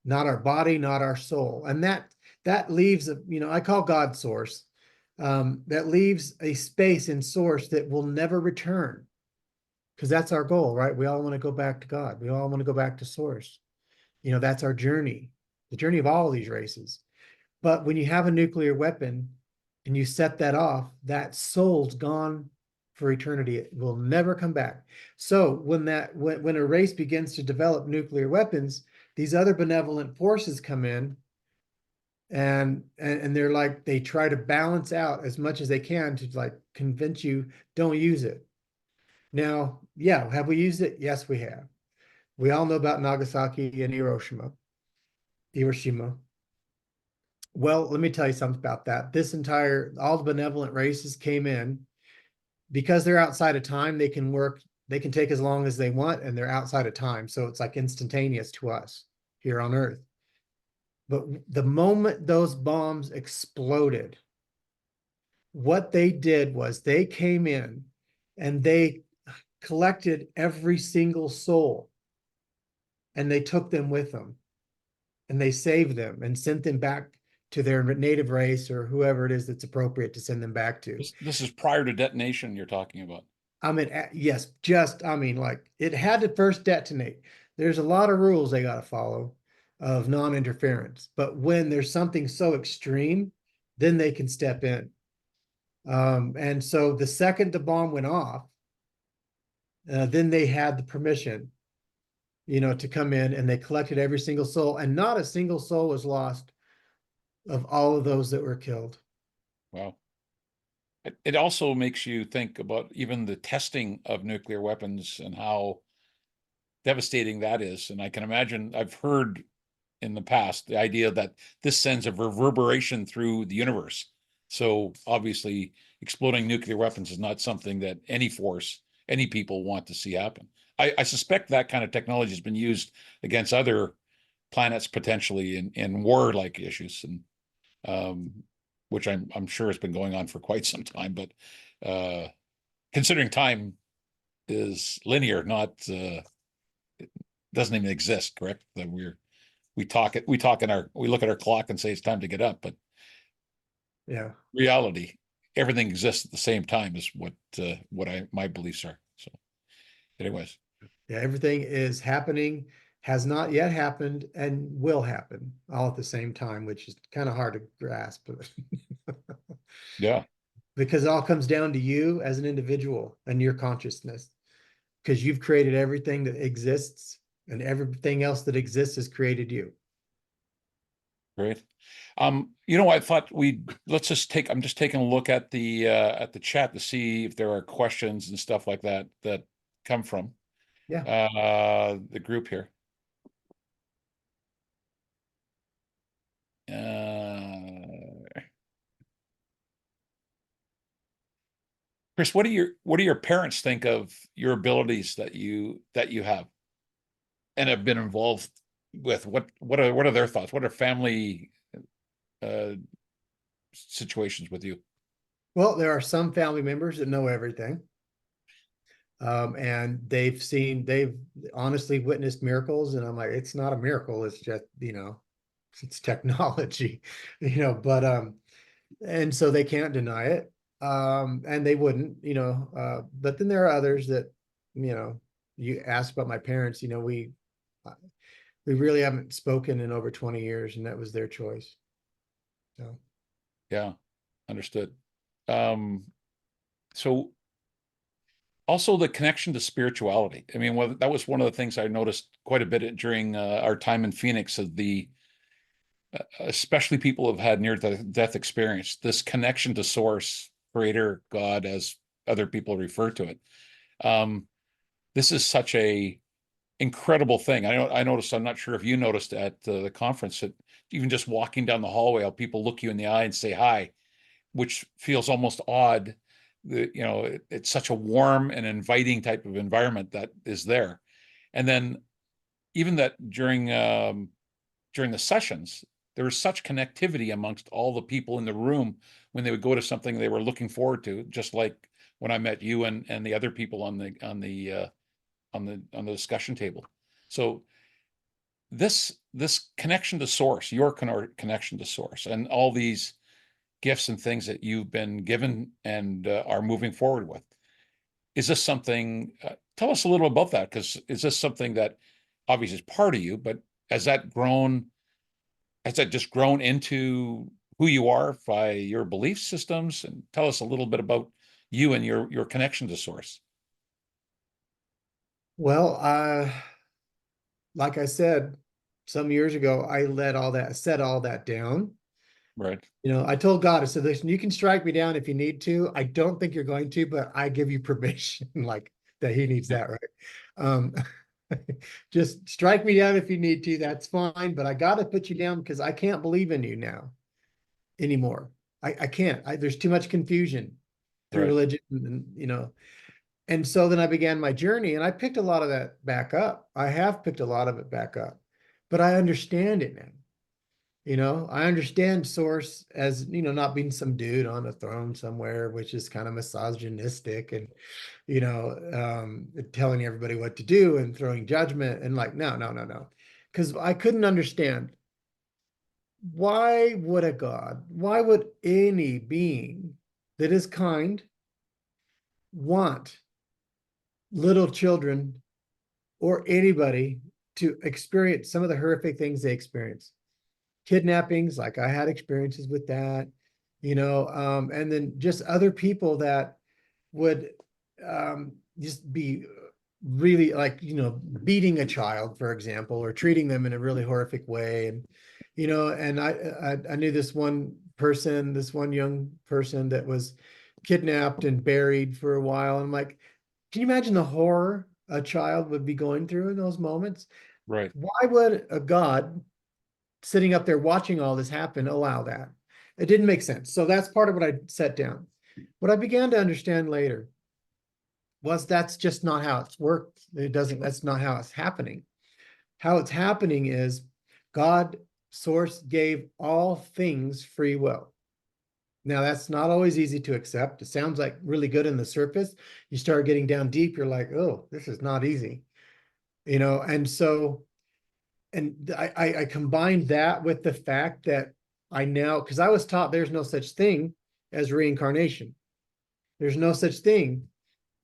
Not our body, not our soul. And that leaves a, I call God source. That leaves a space in source that will never return. Because that's our goal, right? We all want to go back to God. We all want to go back to source. That's our journey, the journey of all of these races. But when you have a nuclear weapon and you set that off, that soul's gone for eternity. It will never come back. So when a race begins to develop nuclear weapons, these other benevolent forces come in and they're like, they try to balance out as much as they can to like convince you don't use it. Now, yeah, have we used it? Yes, we have. We all know about Nagasaki and Hiroshima. Hiroshima. Well, let me tell you something about that. All the benevolent races came in because they're outside of time. They can take as long as they want, and they're outside of time. So it's like instantaneous to us here on Earth. But the moment those bombs exploded, what they did was they came in and they collected every single soul and they took them with them and they saved them and sent them back to their native race or whoever it is that's appropriate to send them back to. This is prior to detonation you're talking about. I mean, yes, like it had to first detonate. There's a lot of rules they got to follow of non-interference, but when there's something so extreme, then they can step in. And so the second the bomb went off, then they had the permission, to come in and they collected every single soul, and not a single soul was lost of all of those that were killed. Wow. It also makes you think about even the testing of nuclear weapons and how devastating that is. And I can imagine, I've heard in the past the idea that this sends a reverberation through the universe. So obviously, exploding nuclear weapons is not something that any force, any people want to see happen. I suspect that kind of technology has been used against other planets potentially in war-like issues, and which I'm sure has been going on for quite some time. But considering time is linear, not doesn't even exist, correct? That we look at our clock and say it's time to get up, but Yeah. reality, everything exists at the same time is what my beliefs are. So anyways, Yeah, everything is happening, has not yet happened, and will happen all at the same time, which is kind of hard to grasp. yeah, Because it all comes down to you as an individual and your consciousness. Because you've created everything that exists, and everything else that exists has created you. great. I thought I'm just taking a look at the chat to see if there are questions and stuff like that that come from Yeah. the group here. Chris, what do your parents think of your abilities that you have and have been involved with? What are their thoughts? What are family uh, situations with you? Well, there are some family members that know everything. And they've honestly witnessed miracles. And I'm like, it's not a miracle. It's just, it's technology, but, and so they can't deny it. And they wouldn't, but then there are others that, you asked about my parents, we really haven't spoken in over 20 years, and that was their choice. So, Yeah, understood. So also the connection to spirituality. I mean, well, that was one of the things I noticed quite a bit during our time in Phoenix, of the especially people who've had near death experience, this connection to source, creator, God, as other people refer to it. Um, this is such a incredible thing. I noticed, I'm not sure if you noticed at the conference, that even just walking down the hallway, how people look you in the eye and say hi, which feels almost odd. It's such a warm and inviting type of environment that is there. And then even that during the sessions, there was such connectivity amongst all the people in the room when they would go to something they were looking forward to, just like when I met you and the other people on the discussion table. So this connection to source, your connection to source, and all these gifts and things that you've been given and are moving forward with. Is this something, tell us a little about that, because is this something that obviously is part of you, but has that grown, has that just grown into who you are by your belief systems? And tell us a little bit about you and your connection to source. Well, like I said, some years ago, I set all that down. Right. I told God, I said, listen, you can strike me down if you need to. I don't think you're going to, but I give you permission, like that he needs Yeah. that, right? Um, just strike me down if you need to. That's fine, but I got to put you down because I can't believe in you now anymore. I can't. There's too much confusion through Right. religion, and so then I began my journey, and I picked a lot of that back up. I have picked a lot of it back up, but I understand it now. I understand source as, not being some dude on a throne somewhere, which is kind of misogynistic and, telling everybody what to do and throwing judgment and like, no, no, no, no. Because I couldn't understand, why would any being that is kind want little children or anybody to experience some of the horrific things they experience? Kidnappings, like I had experiences with that, and then just other people that would just be really like, beating a child, for example, or treating them in a really horrific way. And I knew this one person, this one young person that was kidnapped and buried for a while. And I'm like, can you imagine the horror a child would be going through in those moments? Right. Why would a God sitting up there watching all this happen allow that? It didn't make sense. So that's part of what I set down. What I began to understand later was that's just not how it's worked. That's not how it's happening. How it's happening is God, source, gave all things free will. Now, that's not always easy to accept. It sounds like really good on the surface. You start getting down deep, you're like, oh, this is not easy. And so, and I combined that with the fact that because I was taught there's no such thing as reincarnation. There's no such thing,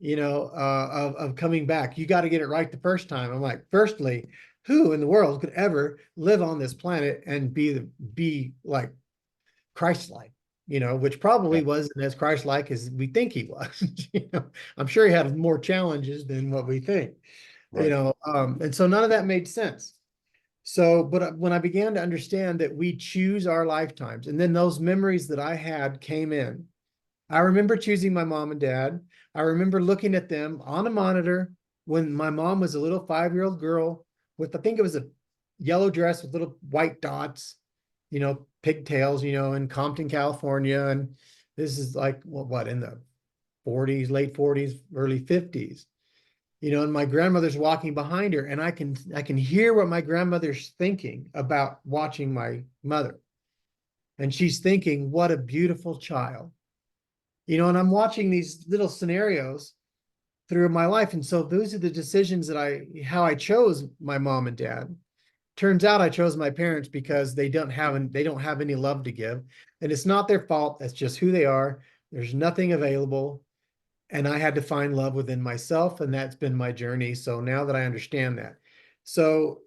of coming back. You got to get it right the first time. I'm like, firstly, who in the world could ever live on this planet and be like Christ-like, which probably Yeah. wasn't as Christ-like as we think he was. I'm sure he had more challenges than what we think, Right. and so none of that made sense. So, but when I began to understand that we choose our lifetimes, and then those memories that I had came in, I remember choosing my mom and dad. I remember looking at them on a monitor when my mom was a little 5-year-old girl with, I think it was a yellow dress with little white dots, pigtails, in Compton, California. And this is like, what, in the 40s, late 40s, early 50s. And my grandmother's walking behind her, and I can hear what my grandmother's thinking about watching my mother. And she's thinking, what a beautiful child. And I'm watching these little scenarios through my life. And so those are the decisions how I chose my mom and dad. Turns out I chose my parents because they don't have any love to give. And it's not their fault. That's just who they are. There's nothing available. And I had to find love within myself. And that's been my journey. So now that I understand that. So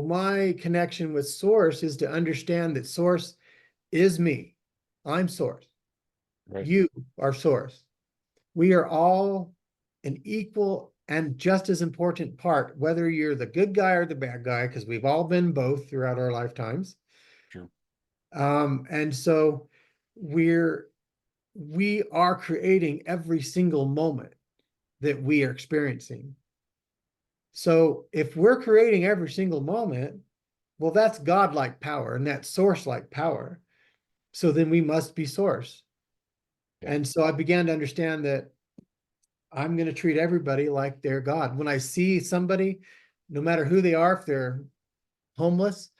my connection with source is to understand that source is me. I'm source. Right. You are source. We are all an equal and just as important part, whether you're the good guy or the bad guy, because we've all been both throughout our lifetimes. Sure. And so we are creating every single moment that we are experiencing. So if we're creating every single moment, well, that's God-like power and that's source-like power. So then we must be source. Yeah. And so I began to understand that I'm going to treat everybody like they're God. When I see somebody, no matter who they are, if they're homeless,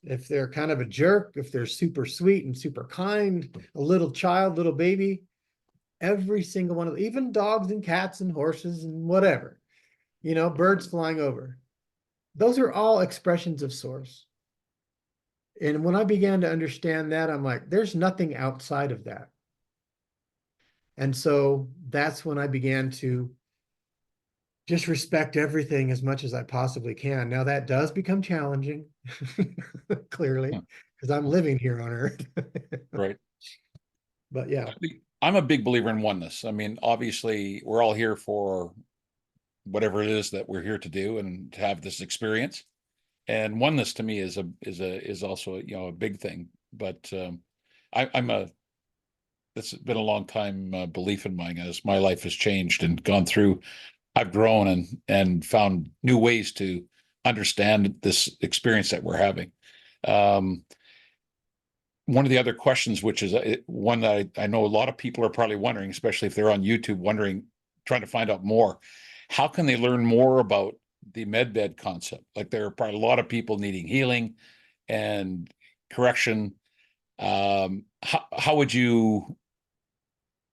if they're kind of a jerk, if they're super sweet and super kind, a little child, little baby, every single one of them, even dogs and cats and horses and whatever, birds flying over. Those are all expressions of source. And when I began to understand that, I'm like, there's nothing outside of that. And so that's when I began to just respect everything as much as I possibly can. Now that does become challenging, clearly, Huh. because I'm living here on Earth. Right. But yeah, I'm a big believer in oneness. I mean, obviously, we're all here for whatever it is that we're here to do and to have this experience. And oneness to me is also, a big thing. But I'm a that's been a long time belief in mine as my life has changed and gone through. I've grown and found new ways to understand this experience that we're having. Um, One of the other questions, which is one that I know a lot of people are probably wondering, especially if they're on YouTube, wondering, trying to find out more. How can they learn more about the medbed concept? Like there are probably a lot of people needing healing and correction. How would you?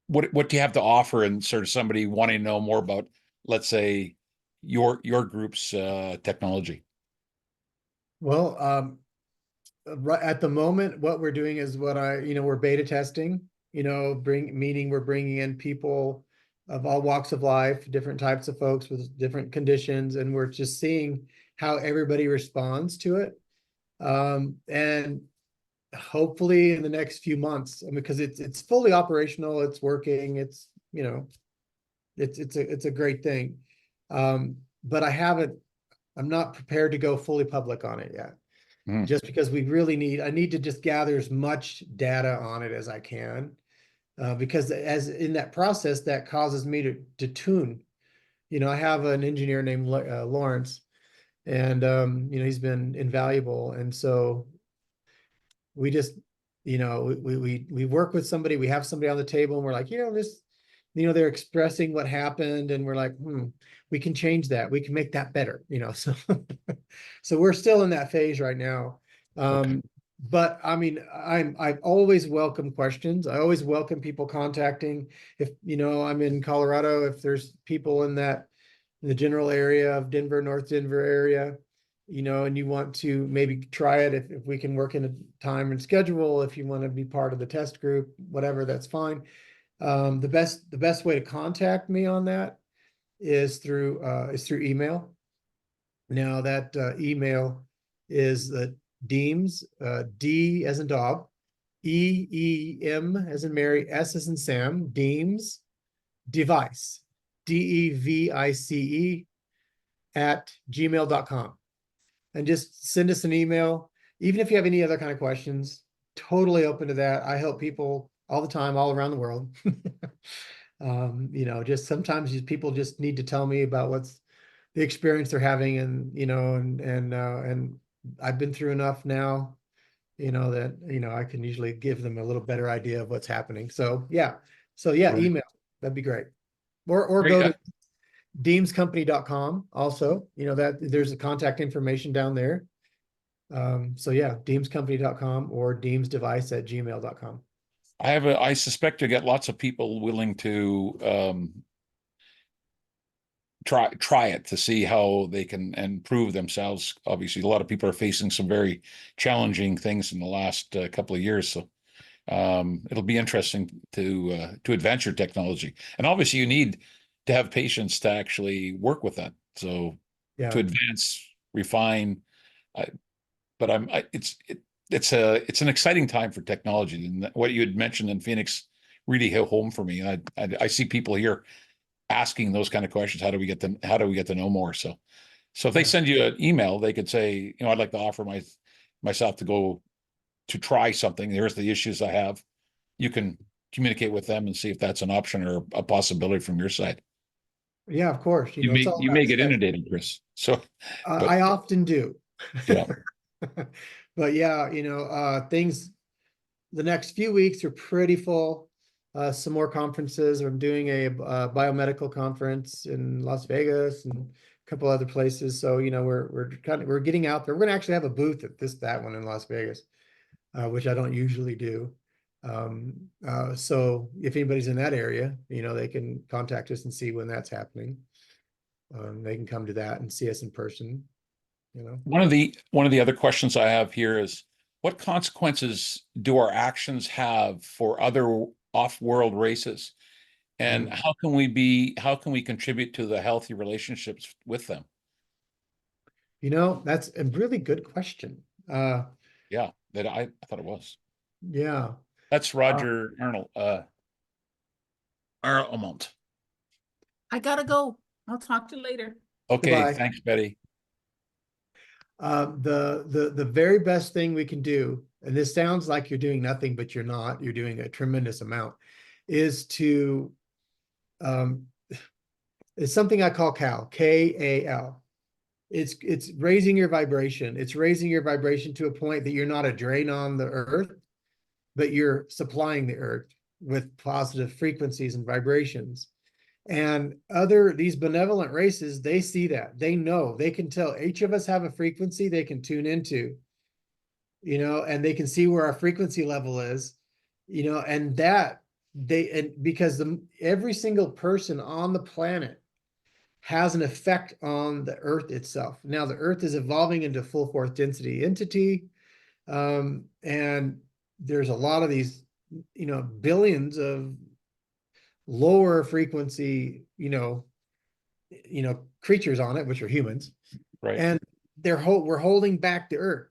What do you have to offer in sort of somebody wanting to know more about, let's say, your group's technology? well, right at the moment, what we're doing is we're beta testing, meaning we're bringing in people of all walks of life, different types of folks with different conditions, and we're just seeing how everybody responds to it. And hopefully in the next few months, because it's fully operational, it's working, it's a great thing. But I'm not prepared to go fully public on it yet, Mm, just because I need to just gather as much data on it as I can. Because as in that process, that causes me to tune. I have an engineer named Lawrence, and he's been invaluable. And so we just, we work with somebody, we have somebody on the table, and we're like, they're expressing what happened, and we're like, we can change that, we can make that better, so so we're still in that phase right now. okay. But I mean, I've always welcome questions. I always welcome people contacting. If I'm in Colorado, if there's people in the general area of Denver, North Denver area, and you want to maybe try it, if we can work in a time and schedule, if you want to be part of the test group, whatever, that's fine. The best way to contact me on that is through email. Now that email is DEEMs, D as in dog, EEM as in Mary, S as in Sam, DEEMs device, DEVICE at gmail.com. And just send us an email. Even if you have any other kind of questions, totally open to that. I help people all the time, all around the world. Just sometimes people just need to tell me about what's the experience they're having, and I've been through enough now, that I can usually give them a little better idea of what's happening. So yeah, Right. email, that'd be great. Or Great. go to deemscompany.com also, that there's a contact information down there. So yeah, deemscompany.com or deemsdevice@gmail.com. I suspect you get lots of people willing to try it to see how they can improve themselves. Obviously, a lot of people are facing some very challenging things in the last couple of years, so it'll be interesting to advance your technology. And obviously, you need to have patience to actually work with that. So to Yeah. advance, refine. I, but it's an exciting time for technology. And what you had mentioned in Phoenix really hit home for me. I see people here asking those kind of questions. How do we get to know more? So if they Yeah. send you an email, they could say, you know, I'd like to offer myself to go to try something. Here's the issues I have. You can communicate with them and see if that's an option or a possibility from your side. Yeah, of course. You know, it's all You about may get discussion. inundated, Chris. So, but I often do. yeah, But yeah, you know, things, the next few weeks are pretty full. Some more conferences. I'm doing a biomedical conference in Las Vegas and a couple other places. So, you know, we're getting out there. We're going to actually have a booth at that one in Las Vegas, which I don't usually do. So if anybody's in that area, you know, they can contact us and see when that's happening. They can come to that and see us in person, you know. one of the other questions I have here is, what consequences do our actions have for other off-world races? And Mm. how can we contribute to the healthy relationships with them? You know, that's a really good question. Yeah, I thought it was. Yeah. That's Uh, Roger Arnold, Arnold. I gotta go. I'll talk to you later. Okay, Goodbye. thanks, Betty. The very best thing we can do, and this sounds like you're doing nothing, but you're not, you're doing a tremendous amount, is to um, it's something I call CAL, K-A-L. It's raising your vibration. It's raising your vibration to a point that you're not a drain on the earth, but you're supplying the earth with positive frequencies and vibrations. And these benevolent races, they see that. They know, they can tell each of us have a frequency they can tune into, you know, and they can see where our frequency level is, you know, and because every single person on the planet has an effect on the earth itself. Now the earth is evolving into full fourth density entity. And there's a lot of these, you know, billions of lower frequency, creatures on it, which are humans, Right, and we're holding back the earth,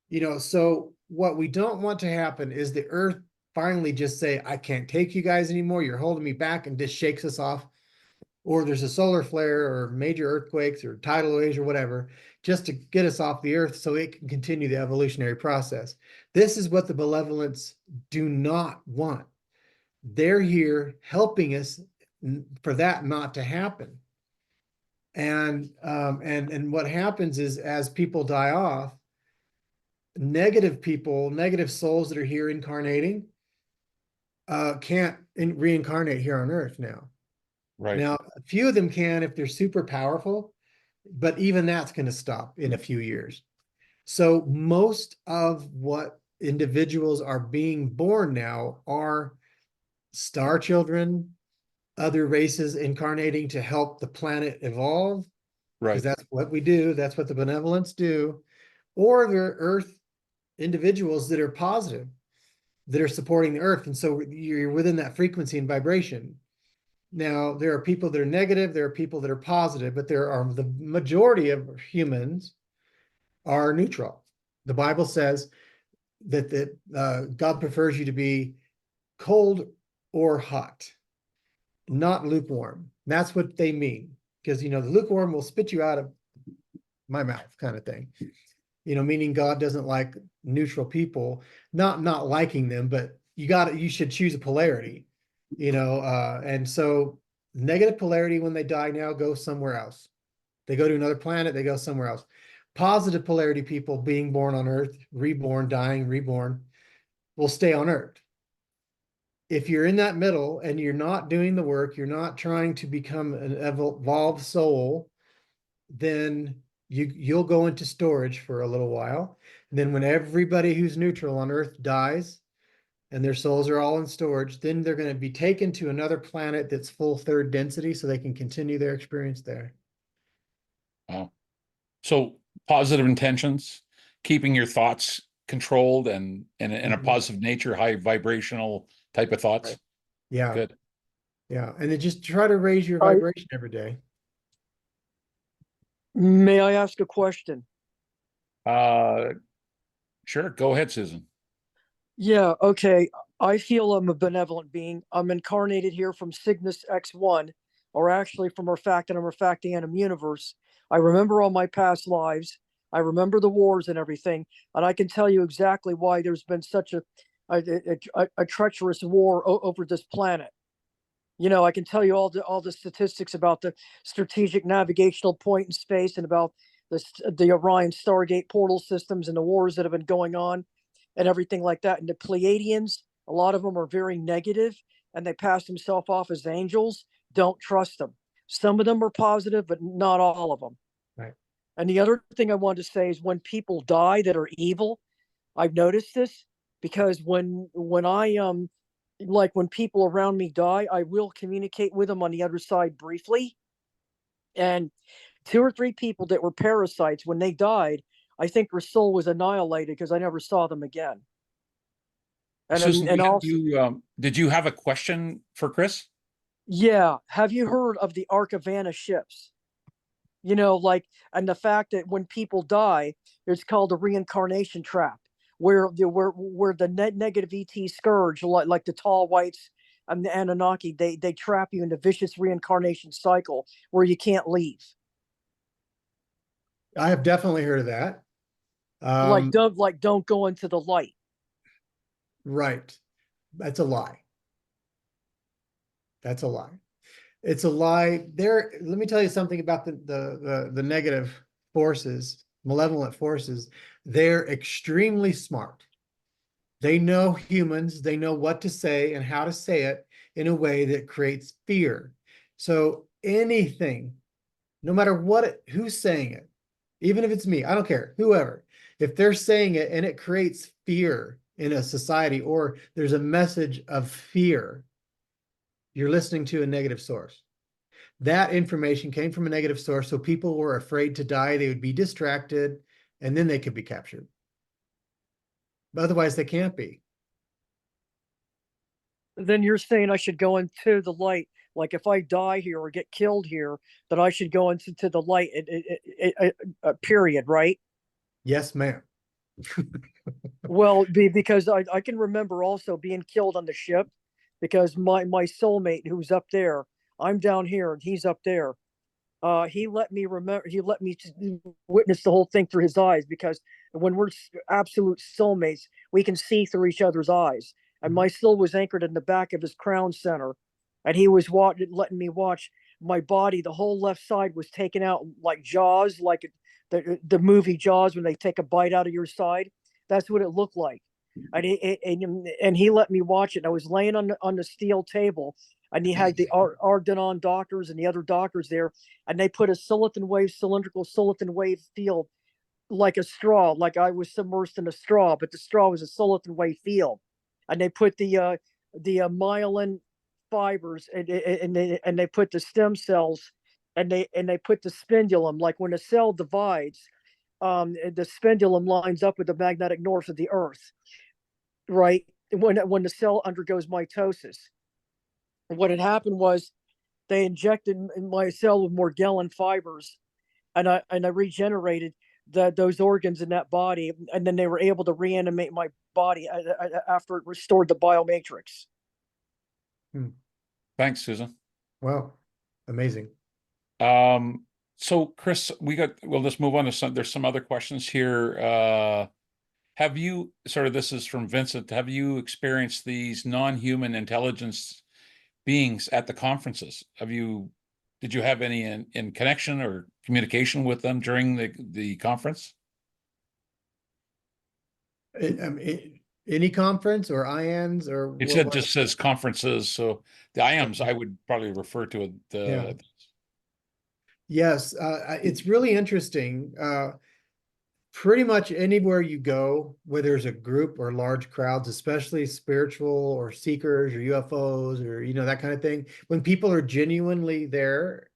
you know. So what we don't want to happen is the earth finally just say, I can't take you guys anymore, you're holding me back, and just shakes us off, or there's a solar flare or major earthquakes or tidal waves or whatever, just to get us off the earth so it can continue the evolutionary process. This is what the benevolents do not want. They're here helping us for that not to happen. And what happens is, as people die off, negative souls that are here incarnating, can't reincarnate here on Earth now. right, Now, a few of them can if they're super powerful, but even that's going to stop in a few years. So most of what individuals are being born now are star children, other races incarnating to help the planet evolve, because right. that's what we do. That's what the benevolents do. Or they're Earth individuals that are positive, that are supporting the Earth. And so you're within that frequency and vibration. Now, there are people that are negative, there are people that are positive, but the majority of humans are neutral. The Bible says that God prefers you to be cold or hot, not lukewarm. That's what they mean. Because, you know, the lukewarm will spit you out of my mouth, kind of thing. You know, meaning God doesn't like neutral people, not liking them, but you should choose a polarity, you know. And so negative polarity, when they die now, go somewhere else. They go to another planet, they go somewhere else. Positive polarity people being born on Earth, reborn, dying, reborn, will stay on Earth. If you're in that middle and you're not doing the work, you're not trying to become an evolved soul, then you'll go into storage for a little while. And then when everybody who's neutral on Earth dies and their souls are all in storage, then they're going to be taken to another planet that's full third density so they can continue their experience there. Wow. So positive intentions, keeping your thoughts controlled and a Mhm. positive nature, high vibrational type of thoughts. Right. Yeah. Good. Yeah. And then just try to raise your I vibration every day. may I ask a question? Uh, sure. Go ahead, Susan. Yeah, okay. I feel I'm a benevolent being. I'm incarnated here from Cygnus X1, or actually from Refactanum Refactanum universe. I remember all my past lives. I remember the wars and everything, and I can tell you exactly why there's been such a treacherous war over this planet. You know, I can tell you all the statistics about the strategic navigational point in space and about the Orion Stargate portal systems and the wars that have been going on and everything like that. And the Pleiadians, a lot of them are very negative and they pass themselves off as angels. Don't trust them. Some of them are positive, but not all of them. Right. And the other thing I wanted to say is when people die that are evil, I've noticed this because when I like when people around me die, I will communicate with them on the other side briefly. And 2 or 3 people that were parasites, when they died, I think their soul was annihilated because I never saw them again. Susan, And also, did you have a question for Chris? yeah, have you heard of the Arcturian ships? You know, like, and the fact that when people die, it's called a reincarnation trap, where the negative ET scourge, like the tall whites and the Anunnaki, they trap you in a vicious reincarnation cycle where you can't leave. I have definitely heard of that. Don't go into the light. Right. That's a lie. That's a lie. It's a lie. There, let me tell you something about the negative forces, malevolent forces. They're extremely smart. They know humans, they know what to say and how to say it in a way that creates fear. So anything, no matter who's saying it, even if it's me, I don't care, whoever, if they're saying it and it creates fear in a society or there's a message of fear, you're listening to a negative source. That information came from a negative source, so people were afraid to die, they would be distracted, and then they could be captured. But otherwise, they can't be. Then you're saying I should go into the light. Like if I die here or get killed here, that I should go into the light, period, right? Yes, ma'am. Well, because I can remember also being killed on the ship because my soulmate who's up there, I'm down here and he's up there. He let me witness the whole thing through his eyes because when we're absolute soulmates, we can see through each other's eyes. And my soul was anchored in the back of his crown center, and he was letting me watch my body. The whole left side was taken out like Jaws, like the movie Jaws when they take a bite out of your side. That's what it looked like. And he let me watch it. I was laying on the steel table, and he had the Arcturian doctors and the other doctors there, and they put a cylindrical silicon wave field like a straw, like I was submersed in a straw, but the straw was a silicon wave field, and they put the myelin fibers and they put the stem cells and they put the spindulum, like when a cell divides, the spindulum lines up with the magnetic north of the earth, right? When the cell undergoes mitosis. What had happened was they injected my cell with Morgellon fibers, and I regenerated those organs in that body, and then they were able to reanimate my body after it restored the biomatrix. Thanks, Susan. Wow, amazing. So Chris, we'll just move on to there's some other questions here. Have you, this is from Vincent, have you experienced these non-human intelligence beings at the conferences? Did you have any in connection or communication with them during the conference? Any conference or IANs or It just says conferences, so the IAMs I would probably refer to it. Yeah. Yes, it's really interesting. Pretty much anywhere you go, where there's a group or large crowds, especially spiritual or seekers or UFOs or that kind of thing, when people are genuinely there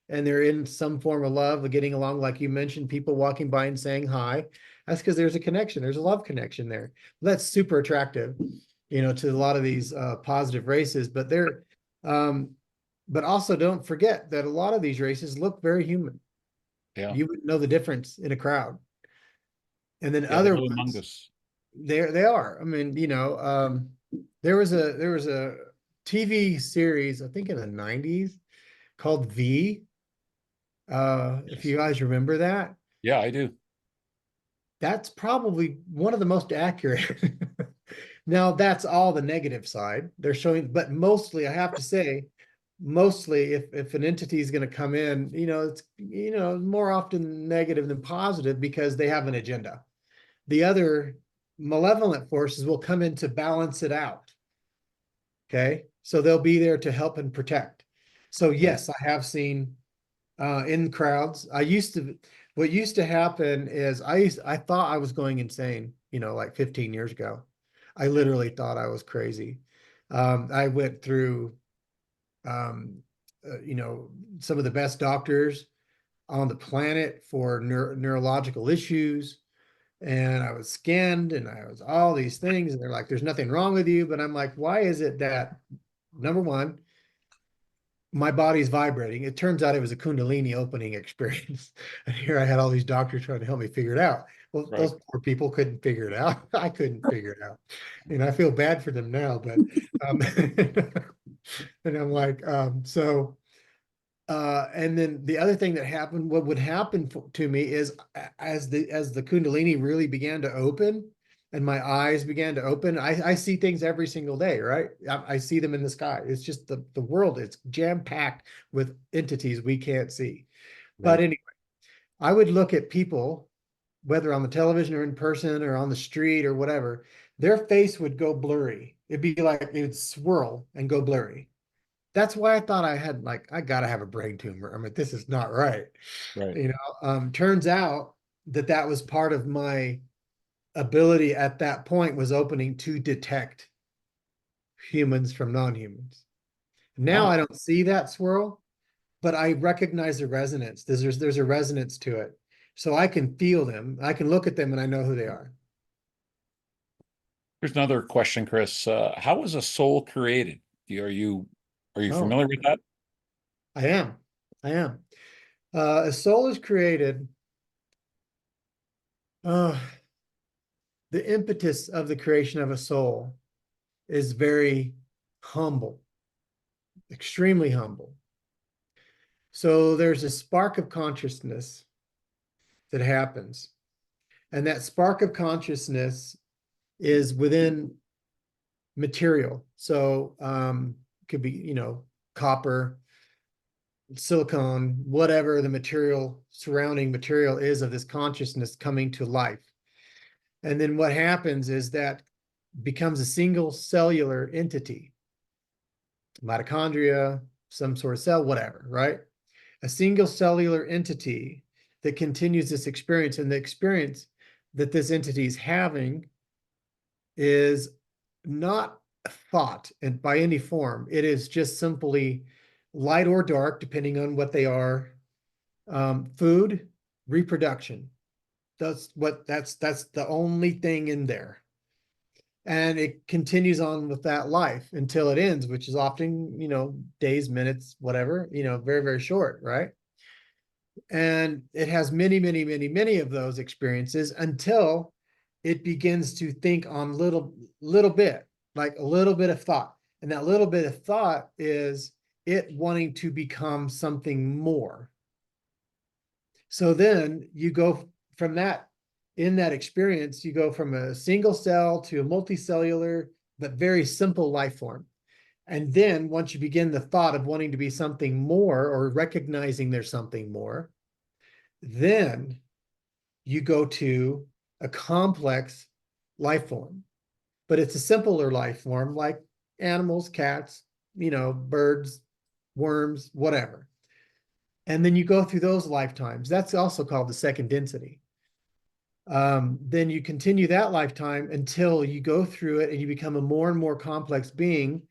and they're in some form of love, getting along, like you mentioned, people walking by and saying hi, that's because there's a connection. There's a love connection there. That's super attractive, to a lot of these positive races. But but also don't forget that a lot of these races look very human. Yeah, you would know the difference in a crowd. And then yeah, other among ones, us. they are. I mean, There was a TV series, I think in the 90s, called V. If you guys remember that, Yeah, I do. that's probably one of the most accurate. Now, that's all the negative side they're showing, but mostly, I have to say, mostly if an entity is going to come in, it's, more often negative than positive because they have an agenda. The other malevolent forces will come in to balance it out. Okay. So they'll be there to help and protect. So yes, I have seen in crowds. What used to happen is I thought I was going insane, like 15 years ago. I literally thought I was crazy. I went through, um, some of the best doctors on the planet for neurological issues. And I was scanned and I was all these things. And they're like, there's nothing wrong with you. But I'm like, why is it that, number one, my body's vibrating? It turns out it was a Kundalini opening experience. And here I had all these doctors trying to help me figure it out. Well, Right. those poor people couldn't figure it out. I couldn't figure it out. And I feel bad for them now, but and I'm like, and then the other thing that happened, what would happen to me is as the Kundalini really began to open and my eyes began to open, I see things every single day, right? I see them in the sky. It's just the world, it's jam-packed with entities we can't see. But Right. anyway, I would look at people, whether on the television or in person or on the street or whatever, their face would go blurry. It'd be like it would swirl and go blurry. That's why I thought I gotta have a brain tumor. I mean, this is not right. Right. Turns out that was part of my ability at that point was opening to detect humans from non-humans. Now Wow. I don't see that swirl, but I recognize the resonance. There's a resonance to it. So I can feel them. I can look at them and I know who they are. Here's another question, Chris. How was a soul created? Are you Oh, familiar with that? I am. I am. A soul is created. Uh, the impetus of the creation of a soul is very humble, extremely humble. So there's a spark of consciousness that happens. And that spark of consciousness is within material. So could be, copper, silicone, whatever the material, surrounding material is of this consciousness coming to life. And then what happens is that becomes a single cellular entity, mitochondria, some sort of cell, whatever, right? A single cellular entity that continues this experience, and the experience that this entity is having is not thought and by any form. It is just simply light or dark, depending on what they are. Food, reproduction. That's the only thing in there. And it continues on with that life until it ends, which is often, days, minutes, whatever, very, very short, right? And it has many, many, many, many of those experiences until it begins to think on little bit, like a little bit of thought. And that little bit of thought is it wanting to become something more. So then you go from that, in that experience, you go from a single cell to a multicellular, but very simple life form. And then once you begin the thought of wanting to be something more or recognizing there's something more, then you go to a complex life form. But it's a simpler life form like animals, cats, birds, worms, whatever. And then you go through those lifetimes. That's also called the second density. Then you continue that lifetime until you go through it and you become a more and more complex being,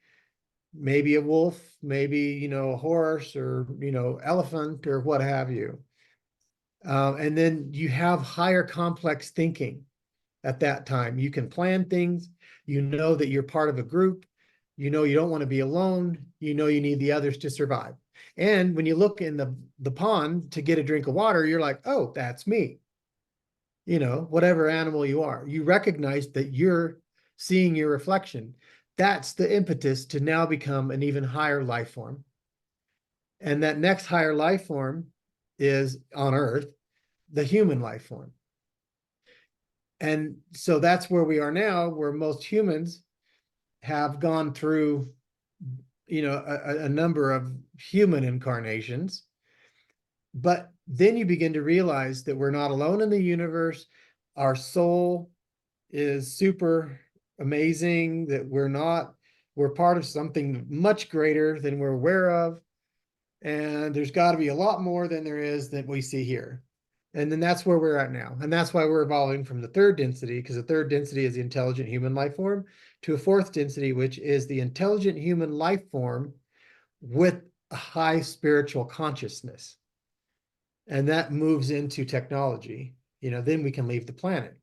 maybe a wolf, maybe, a horse or, elephant or what have you. And then you have higher complex thinking at that time. You can plan things. You know that you're part of a group. You know you don't want to be alone. You know you need the others to survive. And when you look in the pond to get a drink of water, you're like, oh, that's me. Whatever animal you are, you recognize that you're seeing your reflection. that's the impetus to now become an even higher life form. And that next higher life form is on Earth, the human life form. And so that's where we are now, where most humans have gone through, you know, a number of human incarnations. But then you begin to realize that we're not alone in the universe. Our soul is super amazing, that we're part of something much greater than we're aware of. And there's got to be a lot more than there is that we see here. And then that's where we're at now. And that's why we're evolving from the third density, because the third density is the intelligent human life form, to a fourth density, which is the intelligent human life form with a high spiritual consciousness. And that moves into technology. You know, then we can leave the planet.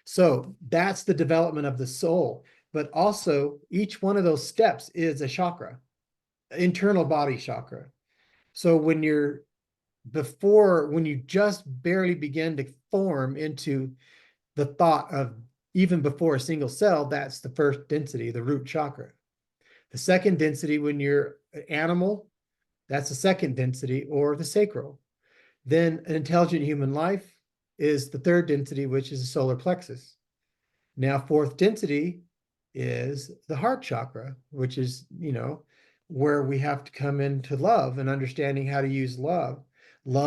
So that's the development of the soul. But also, each one of those steps is a chakra, internal body chakra. So when you just barely begin to form into the thought of even before a single cell, that's the first density, the root chakra. The second density, when you're an animal, that's the second density, or the sacral. Then an intelligent human life is the third density, which is the solar plexus. Now, fourth density is the heart chakra, which is, you know, where we have to come into love and understanding how to use love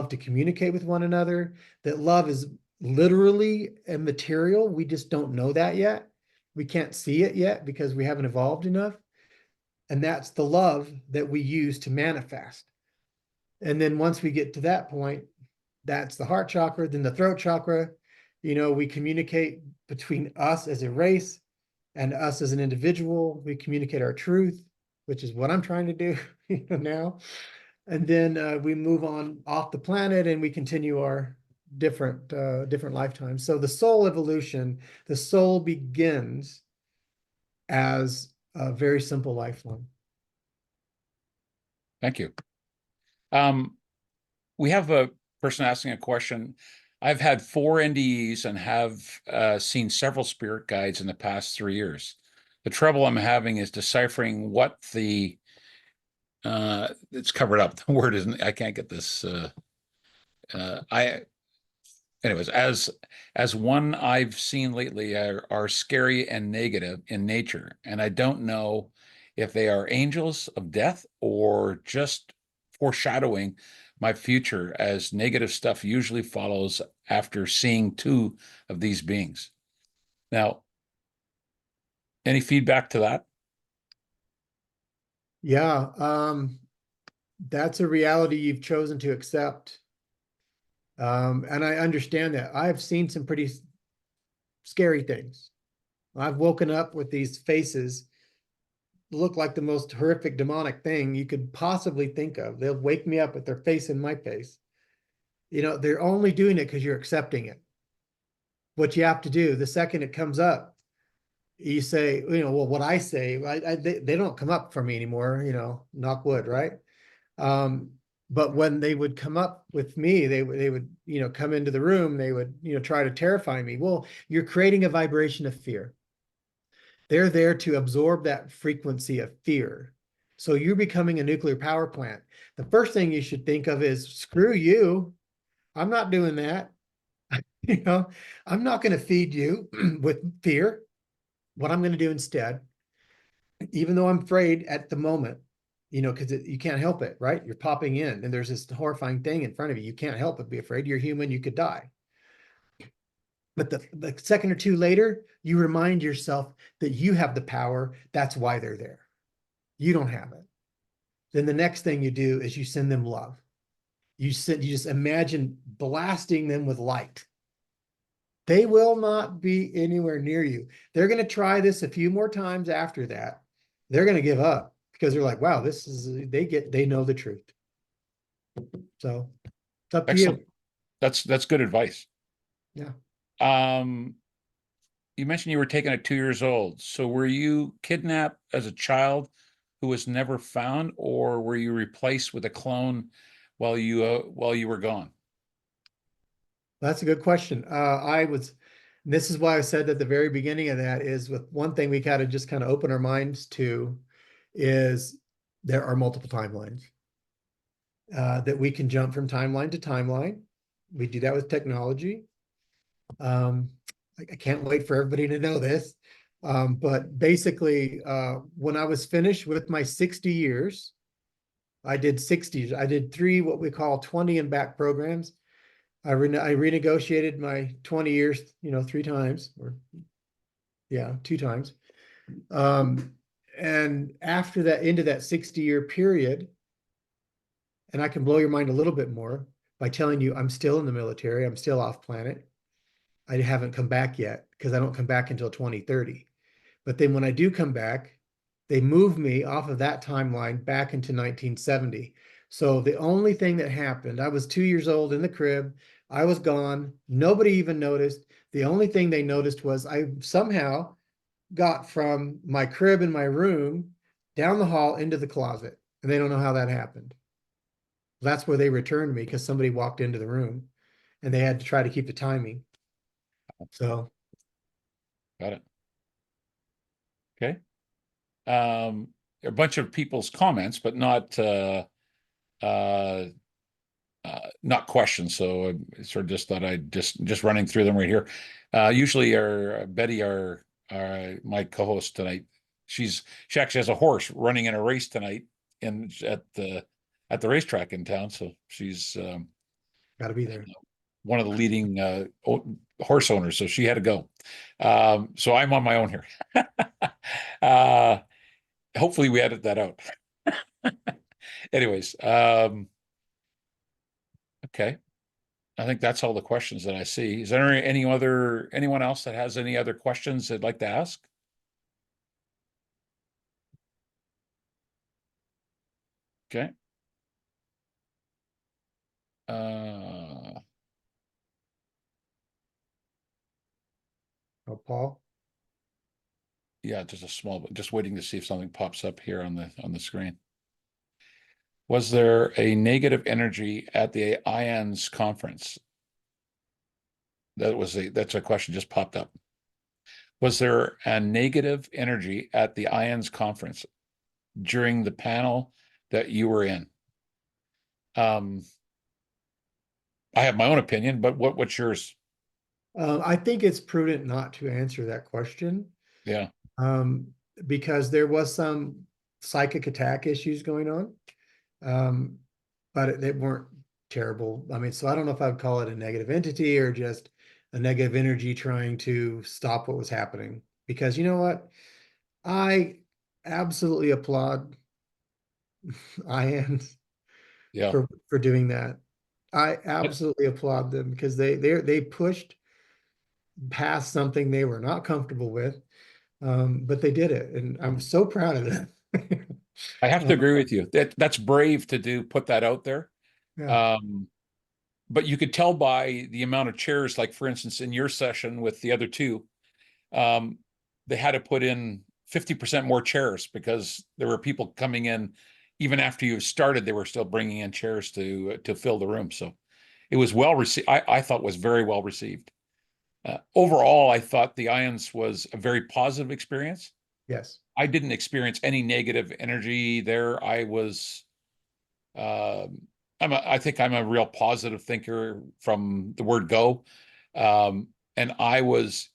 to communicate with one another, that love is literally a material. We just don't know that yet. We can't see it yet because we haven't evolved enough. And that's the love that we use to manifest. And then once we get to that point, that's the heart chakra, then the throat chakra. You know, we communicate between us as a race and us as an individual. We communicate our truth, which is what I'm trying to do now. And then we move on off the planet and we continue our different lifetimes. So the soul evolution, the soul begins as a very simple life form. Thank you. We have a person asking a question. I've had 4 NDEs and have seen several spirit guides in the past 3 years. The trouble I'm having is deciphering what the it's covered up. The word isn't, I can't get this. Anyways, as one I've seen lately are scary and negative in nature, and I don't know if they are angels of death or just foreshadowing my future, as negative stuff usually follows after seeing 2 of these beings. Now, any feedback to that? Yeah, that's a reality you've chosen to accept. And I understand that. I've seen some pretty scary things. I've woken up with these faces look like the most horrific demonic thing you could possibly think of. They'll wake me up with their face in my face. You know, they're only doing it because you're accepting it. What you have to do, the second it comes up, you say, you know, well, what I say, they don't come up for me anymore, you know, knock wood, right? But when they would come up with me, they would, you know, come into the room, they would, you know, try to terrify me. Well, you're creating a vibration of fear. They're there to absorb that frequency of fear. So you're becoming a nuclear power plant. The first thing you should think of is, screw you. I'm not doing that. You know, I'm not going to feed you with fear. What I'm going to do instead, even though I'm afraid at the moment, you know, because you can't help it, right? You're popping in and there's this horrifying thing in front of you. You can't help but be afraid. You're human, you could die. But the second or two later, you remind yourself that you have the power. That's why they're there. You don't have it. Then the next thing you do is you send them love. You just imagine blasting them with light. They will not be anywhere near you. They're going to try this a few more times after that. They're going to give up because they're like, wow, they know the truth. So it's up to Excellent. you. That's good advice. Yeah. You mentioned you were taken at 2 years old. So were you kidnapped as a child who was never found, or were you replaced with a clone while you were gone? That's a good question. This is why I said at the very beginning of that is with one thing we gotta just kind of open our minds to is there are multiple timelines. That we can jump from timeline to timeline. We do that with technology. I can't wait for everybody to know this. But basically, when I was finished with my 60 years, I did 60. I did 3 what we call 20 and back programs. I renegotiated my 20 years, 3 times, or yeah, 2 times. And after that, into that 60-year period, and I can blow your mind a little bit more by telling you I'm still in the military, I'm still off planet. I haven't come back yet because I don't come back until 2030. But then when I do come back, they move me off of that timeline back into 1970. So the only thing that happened, I was 2 years old in the crib. I was gone. Nobody even noticed. The only thing they noticed was I somehow got from my crib in my room down the hall into the closet. And they don't know how that happened. That's where they returned me because somebody walked into the room and they had to try to keep the timing. So. Got it. Okay. A bunch of people's comments, but not not questions. So I sort of just thought I'd just running through them right here. Usually Betty, my co-host tonight, she actually has a horse running in a race tonight at the racetrack in town. So she's Got to be there. one of the leading horse owners. So she had to go. So I'm on my own here. Hopefully we edit that out. Anyways, okay. I think that's all the questions that I see. Is there anyone else that has any other questions they'd like to ask? Okay. Oh, Paul? Yeah, just waiting to see if something pops up here on the screen. Was there a negative energy at the IONS conference? That's a question just popped up. Was there a negative energy at the IONS conference during the panel that you were in? I have my own opinion, but what's yours? I think it's prudent not to answer that question. Yeah. Because there was some psychic attack issues going on. But they weren't terrible. I mean, so I don't know if I'd call it a negative entity or just a negative energy trying to stop what was happening. Because you know what? I absolutely applaud IANS Yeah. for doing that. I absolutely applaud them because they pushed past something they were not comfortable with. But they did it, and I'm so proud of them. I have to agree with you. That's brave to put that out there. Yeah. But you could tell by the amount of chairs, like for instance, in your session with the other two, they had to put in 50% more chairs because there were people coming in even after you started. They were still bringing in chairs to fill the room. So it was well received. I thought was very well received. Overall, I thought the IONS was a very positive experience. Yes. I didn't experience any negative energy there. I was, I think I'm a real positive thinker from the word go. And I was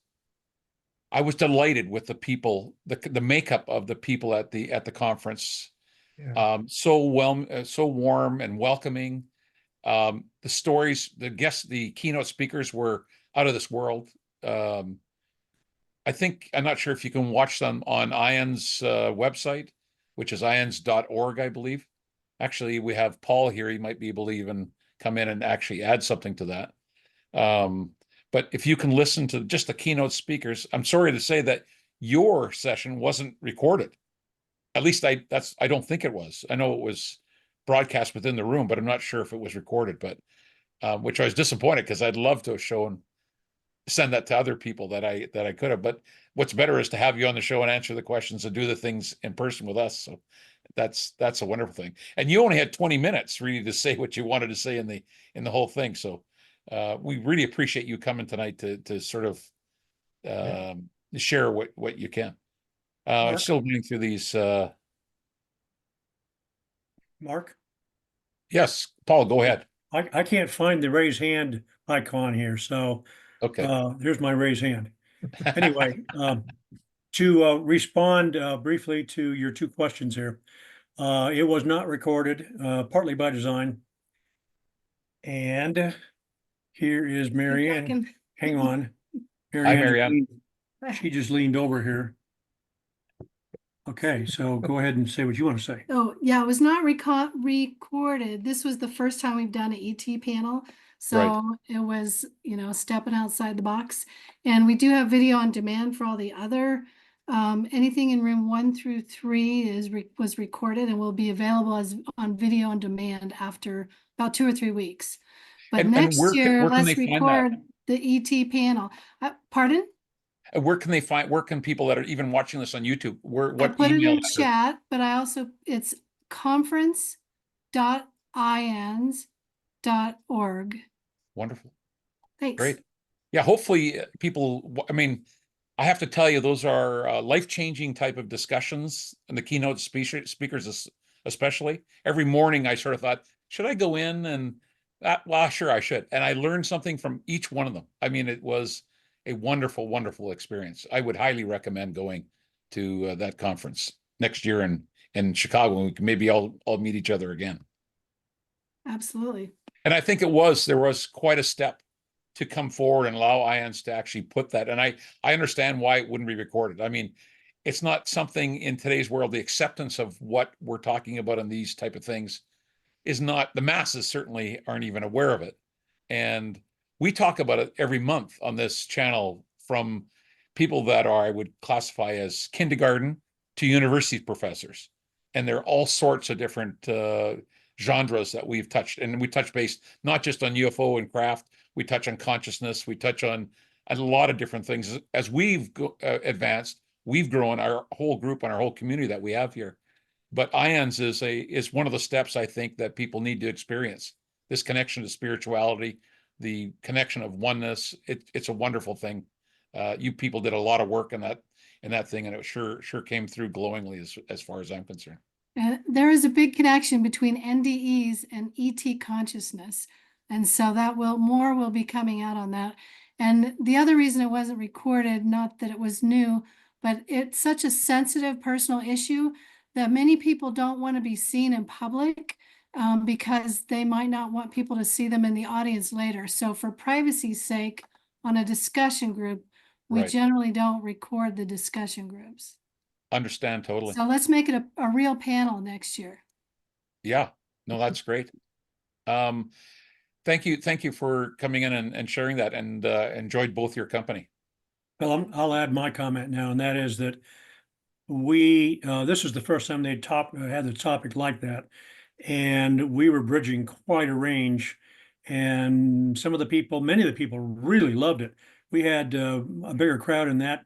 delighted with the people, the makeup of the people at the conference. Yeah. So warm and welcoming. The stories, the guests, the keynote speakers were out of this world. I think, I'm not sure if you can watch them on ION's website, which is ions.org, I believe. Actually, we have Paul here. He might be able to even come in and actually add something to that. But if you can listen to just the keynote speakers, I'm sorry to say that your session wasn't recorded. At least I don't think it was. I know it was broadcast within the room, but I'm not sure if it was recorded. But which I was disappointed because I'd love to show and send that to other people that I could have. But what's better is to have you on the show and answer the questions and do the things in person with us. So that's a wonderful thing. And you only had 20 minutes really to say what you wanted to say in the whole thing. So we really appreciate you coming tonight to sort of share what you can. Mark? Still going through these. Mark, Yes, Paul, go ahead. I can't find the raise hand icon here, so Okay. here's my raise hand. Anyway, to respond briefly to your two questions here. It was not recorded, partly by design. And here is Mary Ann. Second. Hang on. Hi, Mary Ann. She just leaned over here. Okay, so go ahead and say what you want to say. Oh, yeah, it was not recorded. This was the first time we've done an ET panel. So it was, stepping outside the box. And we do have video on demand for all the other, anything in room 1 through 3 was recorded and will be available as on video on demand after about 2 or 3 weeks. But And next where year, can let's they find that? record the ET panel. Pardon? Where can people that are even watching this on YouTube, I what put it email in address? chat, but it's conference.ians.org. Wonderful. Thanks. Great. Yeah, hopefully people, I mean, I have to tell you, those are life-changing type of discussions, and the keynote speakers especially. Every morning I sort of thought, should I go in? And well, sure I should. And I learned something from each one of them. I mean, it was a wonderful, wonderful experience. I would highly recommend going to that conference next year in Chicago, and we can maybe all meet each other again. Absolutely. And I think there was quite a step to come forward and allow IANS to actually put that. And I understand why it wouldn't be recorded. I mean, it's not something in today's world, the acceptance of what we're talking about in these type of things is not, the masses certainly aren't even aware of it. And we talk about it every month on this channel, from people that are, I would classify as kindergarten to university professors. And there are all sorts of different genres that we've touched. And we touch base not just on UFO and craft, we touch on consciousness, we touch on a lot of different things. As we've advanced, we've grown our whole group and our whole community that we have here. But IANS is one of the steps I think that people need to experience. This connection to spirituality, the connection of oneness. It's a wonderful thing. You people did a lot of work in that thing, and it sure came through glowingly as far as I'm concerned. And there is a big connection between NDEs and ET consciousness. And so more will be coming out on that. And the other reason it wasn't recorded, not that it was new, but it's such a sensitive personal issue that many people don't want to be seen in public because they might not want people to see them in the audience later. So for privacy's sake, on a discussion group, we generally don't record the discussion groups. Understand totally. So let's make it a real panel next year. Yeah, no, that's great. Thank you for coming in and sharing that, and enjoyed both your company. Well, I'll add my comment now, and that is that this is the first time they had the topic like that, and we were bridging quite a range, and many of the people really loved it. We had a bigger crowd in that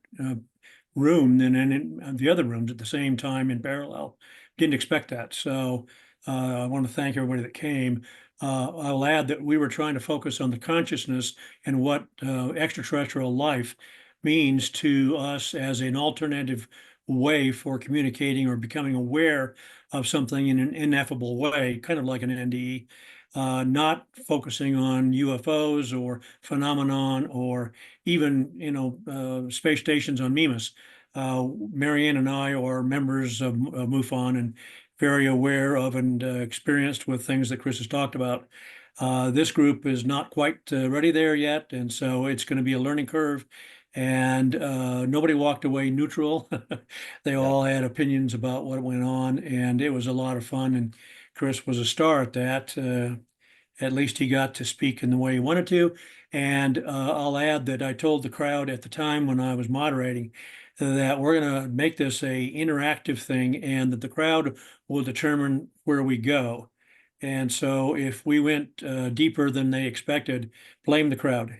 room than in the other rooms at the same time in parallel. Didn't expect that. So I want to thank everybody that came. I'll add that we were trying to focus on the consciousness and what extraterrestrial life means to us as an alternative way for communicating or becoming aware of something in an ineffable way, kind of like an NDE. Not focusing on UFOs or phenomenon or even, space stations on Mimas. Marianne and I are members of MUFON and very aware of and experienced with things that Chris has talked about. This group is not quite ready there yet, and so it's going to be a learning curve. And nobody walked away neutral. They all had opinions about what went on, and it was a lot of fun. And Chris was a star at that. At least he got to speak in the way he wanted to. And I'll add that I told the crowd at the time when I was moderating that we're going to make this a interactive thing, and that the crowd will determine where we go. And so if we went deeper than they expected, blame the crowd.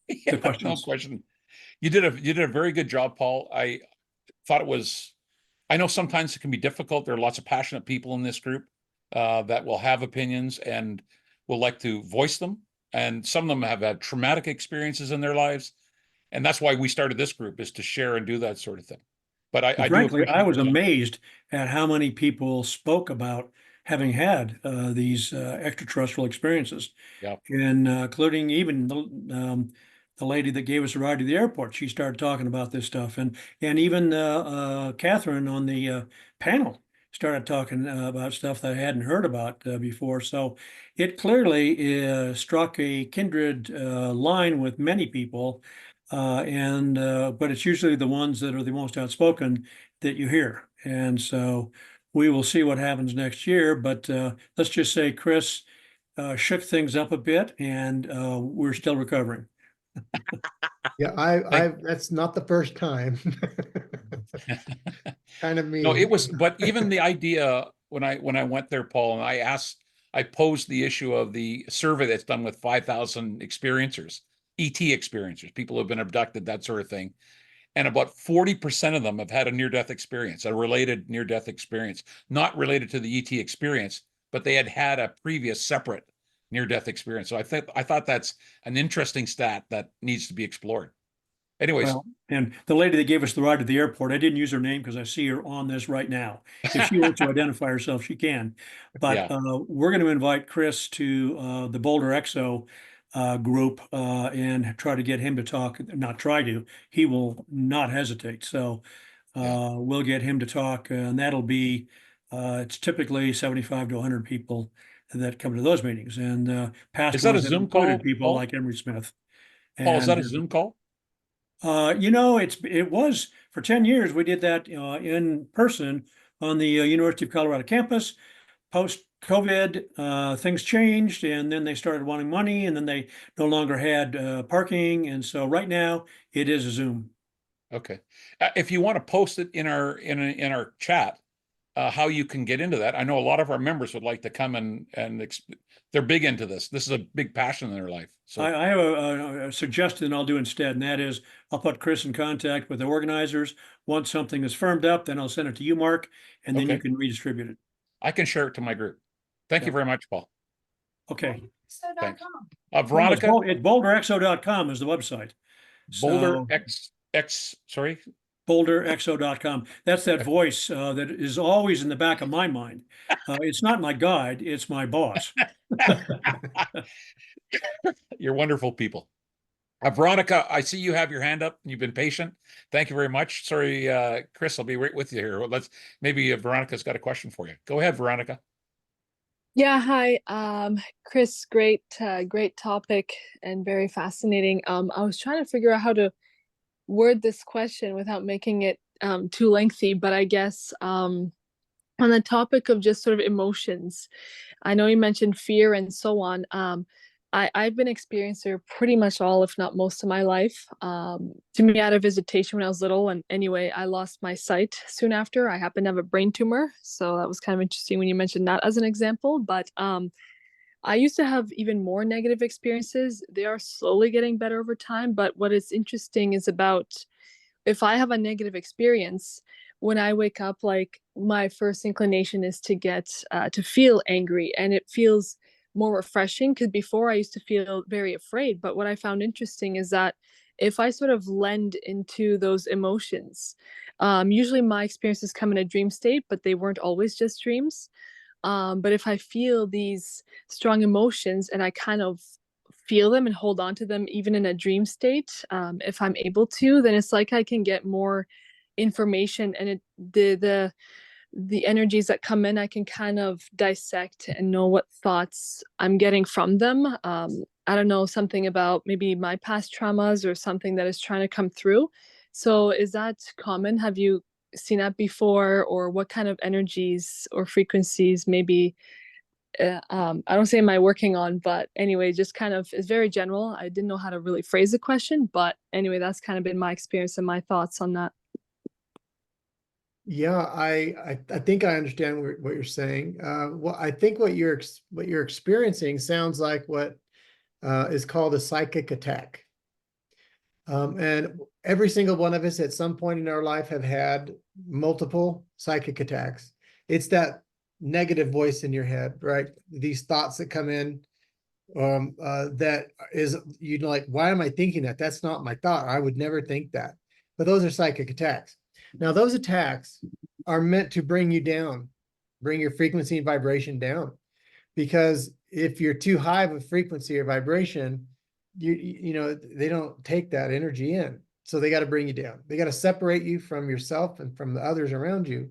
Yeah, no question. You did a very good job, Paul. I thought I know sometimes it can be difficult. There are lots of passionate people in this group that will have opinions and will like to voice them. And some of them have had traumatic experiences in their lives. And that's why we started this group, is to share and do that sort of thing. But I do Frankly, I appreciate was the- amazed at how many people spoke about having had these extraterrestrial experiences. Yeah. And including even the lady that gave us a ride to the airport. She started talking about this stuff, and even Catherine on the panel started talking about stuff that I hadn't heard about before. So it clearly struck a kindred line with many people, but it's usually the ones that are the most outspoken that you hear. And so we will see what happens next year. But let's just say Chris shook things up a bit, and we're still recovering. Yeah, that's not the first time. Kind of me. No, it was, but even the idea when I went there, Paul, and I posed the issue of the survey that's done with 5,000 experiencers, ET experiencers, people who have been abducted, that sort of thing. And about 40% of them have had a near-death experience, a related near-death experience, not related to the ET experience, but they had a previous separate near-death experience. So I thought that's an interesting stat that needs to be explored. Anyways, Well, and the lady that gave us the ride to the airport, I didn't use her name because I see her on this right now. If she wants to identify herself, she can. But Yeah. we're going to invite Chris to the Boulder Exo group and try to get him to talk. Not try to, he will not hesitate. So we'll get him to talk, and that'll be, it's typically 75 to 100 people that come to those meetings. And past Is that a ones have Zoom included call, people Paul? like Emery Smith. Paul, is that a And Zoom call? it was for 10 years. We did that in person on the University of Colorado campus. Post COVID, things changed, and then they started wanting money, and then they no longer had parking, and so right now it is a Zoom. Okay. If you want to post it in our chat, how you can get into that. I know a lot of our members would like to come and they're big into this. This is a big passion in their life. So I have a suggestion I'll do instead, and that is I'll put Chris in contact with the organizers. Once something is firmed up, then I'll send it to you, Mark, and then you Okay. can redistribute it. I can share it to my group. Thank you Yeah. very much, Paul. Okay. Thanks. So.com. Veronica, It's boulderexo.com is the website. Boulder So- sorry. boulderexo.com. That's that voice that is always in the back of my mind. It's not my guide, it's my boss. You're wonderful people. Veronica, I see you have your hand up and you've been patient. Thank you very much. Sorry, Chris, I'll be right with you here. Maybe Veronica's got a question for you. Go ahead, Veronica. Yeah, hi, Chris, great topic and very fascinating. I was trying to figure out how to word this question without making it too lengthy, but I guess on the topic of just sort of emotions, I know you mentioned fear and so on. I've been an experiencer pretty much all, if not most of my life. To me, I had a visitation when I was little, and anyway, I lost my sight soon after. I happened to have a brain tumor, so that was kind of interesting when you mentioned that as an example. But I used to have even more negative experiences. They are slowly getting better over time, but what is interesting is about if I have a negative experience, when I wake up, like my first inclination is to get to feel angry, and it feels more refreshing because before I used to feel very afraid. But what I found interesting is that if I sort of lend into those emotions, usually my experiences come in a dream state, but they weren't always just dreams. But if I feel these strong emotions and I kind of feel them and hold on to them even in a dream state, if I'm able to, then it's like I can get more information, and the energies that come in, I can kind of dissect and know what thoughts I'm getting from them. I don't know, something about maybe my past traumas or something that is trying to come through. So is that common? Have you seen that before, or what kind of energies or frequencies maybe I don't say am I working on, but anyway, just kind of is very general. I didn't know how to really phrase the question, but anyway, that's kind of been my experience and my thoughts on that. Yeah, I think I understand what you're saying. Well, I think what you're experiencing sounds like what is called a psychic attack. And every single one of us at some point in our life have had multiple psychic attacks. It's that negative voice in your head, right? These thoughts that come in that is, you'd like, why am I thinking that? That's not my thought. I would never think that. But those are psychic attacks. Now, those attacks are meant to bring you down, bring your frequency and vibration down. Because if you're too high of a frequency or vibration, you know, they don't take that energy in. So they got to bring you down. They got to separate you from yourself and from the others around you.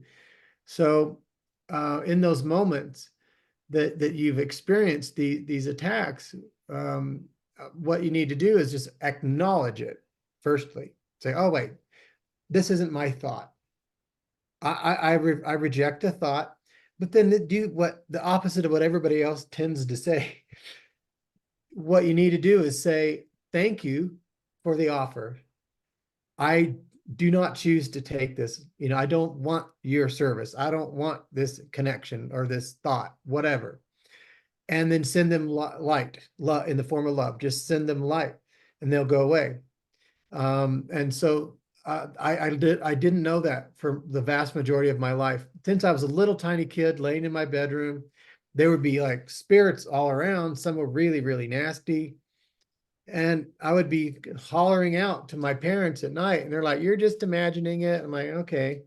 So in those moments that you've experienced these attacks, what you need to do is just acknowledge it. Firstly, say, oh, wait, this isn't my thought. I reject a thought, but then do what the opposite of what everybody else tends to say. What you need to do is say, thank you for the offer. I do not choose to take this. You know, I don't want your service. I don't want this connection or this thought, whatever. And then send them light, love in the form of love. Just send them light and they'll go away. And so I didn't know that for the vast majority of my life. Since I was a little tiny kid laying in my bedroom, there would be like spirits all around. Some were really, really nasty. And I would be hollering out to my parents at night, and they're like, you're just imagining it. I'm like, okay,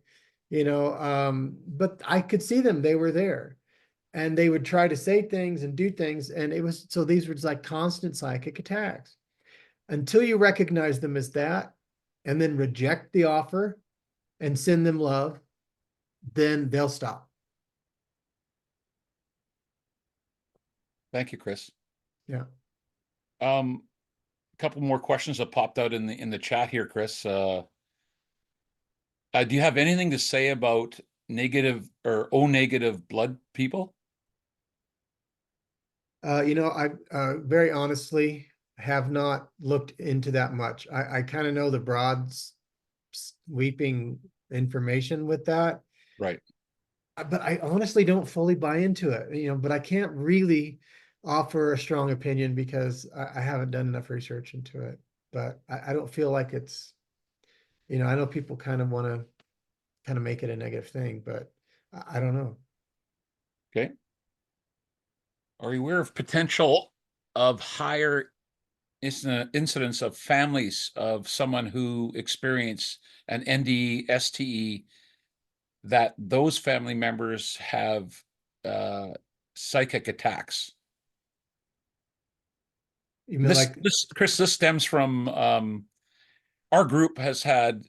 you know, but I could see them, they were there. And they would try to say things and do things. And it was, so these were just like constant psychic attacks. Until you recognize them as that, and then reject the offer and send them love, then they'll stop. Thank you, Chris. Yeah. A couple more questions that popped out in the chat here, Chris. Do you have anything to say about negative or O negative blood people? You know, I very honestly have not looked into that much. I kind of know the broad sweeping information with that. Right. But I honestly don't fully buy into it, you know, but I can't really offer a strong opinion because I haven't done enough research into it. But I don't feel like it's, you know, I know people kind of want to kind of make it a negative thing, but I don't know. Okay. Are you aware of potential of higher incidence of families of someone who experienced an NDE, STE, that those family members have psychic attacks? You mean like, Chris, this stems from our group has had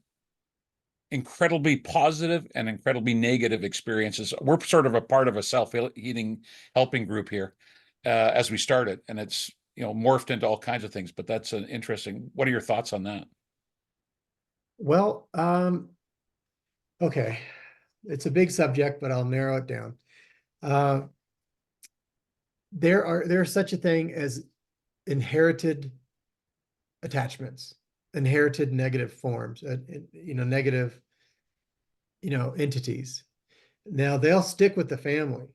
incredibly positive and incredibly negative experiences. We're sort of a part of a self-healing helping group here as we started, and it's, you know, morphed into all kinds of things, but that's an interesting. What are your thoughts on that? well, okay, it's a big subject, but I'll narrow it down. There's such a thing as inherited attachments, inherited negative forms, you know, negative, you know, entities. Now they'll stick with the family,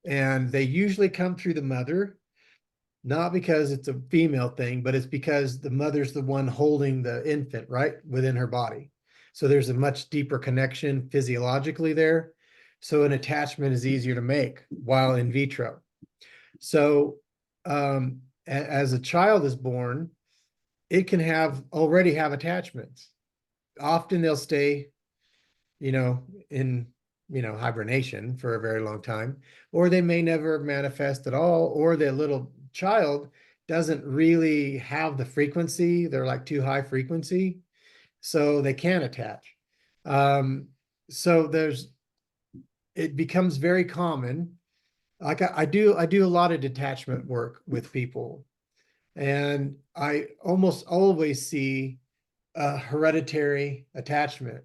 and they usually come through the mother, not because it's a female thing, but it's because the mother's the one holding the infant right within her body. So there's a much deeper connection physiologically there. So an attachment is easier to make while in vitro. So as a child is born, it can already have attachments. Often they'll stay, you know, in, you know, hibernation for a very long time, or they may never manifest at all, or the little child doesn't really have the frequency. They're like too high frequency, so they can't attach. So it becomes very common. Like I do a lot of detachment work with people, and I almost always see a hereditary attachment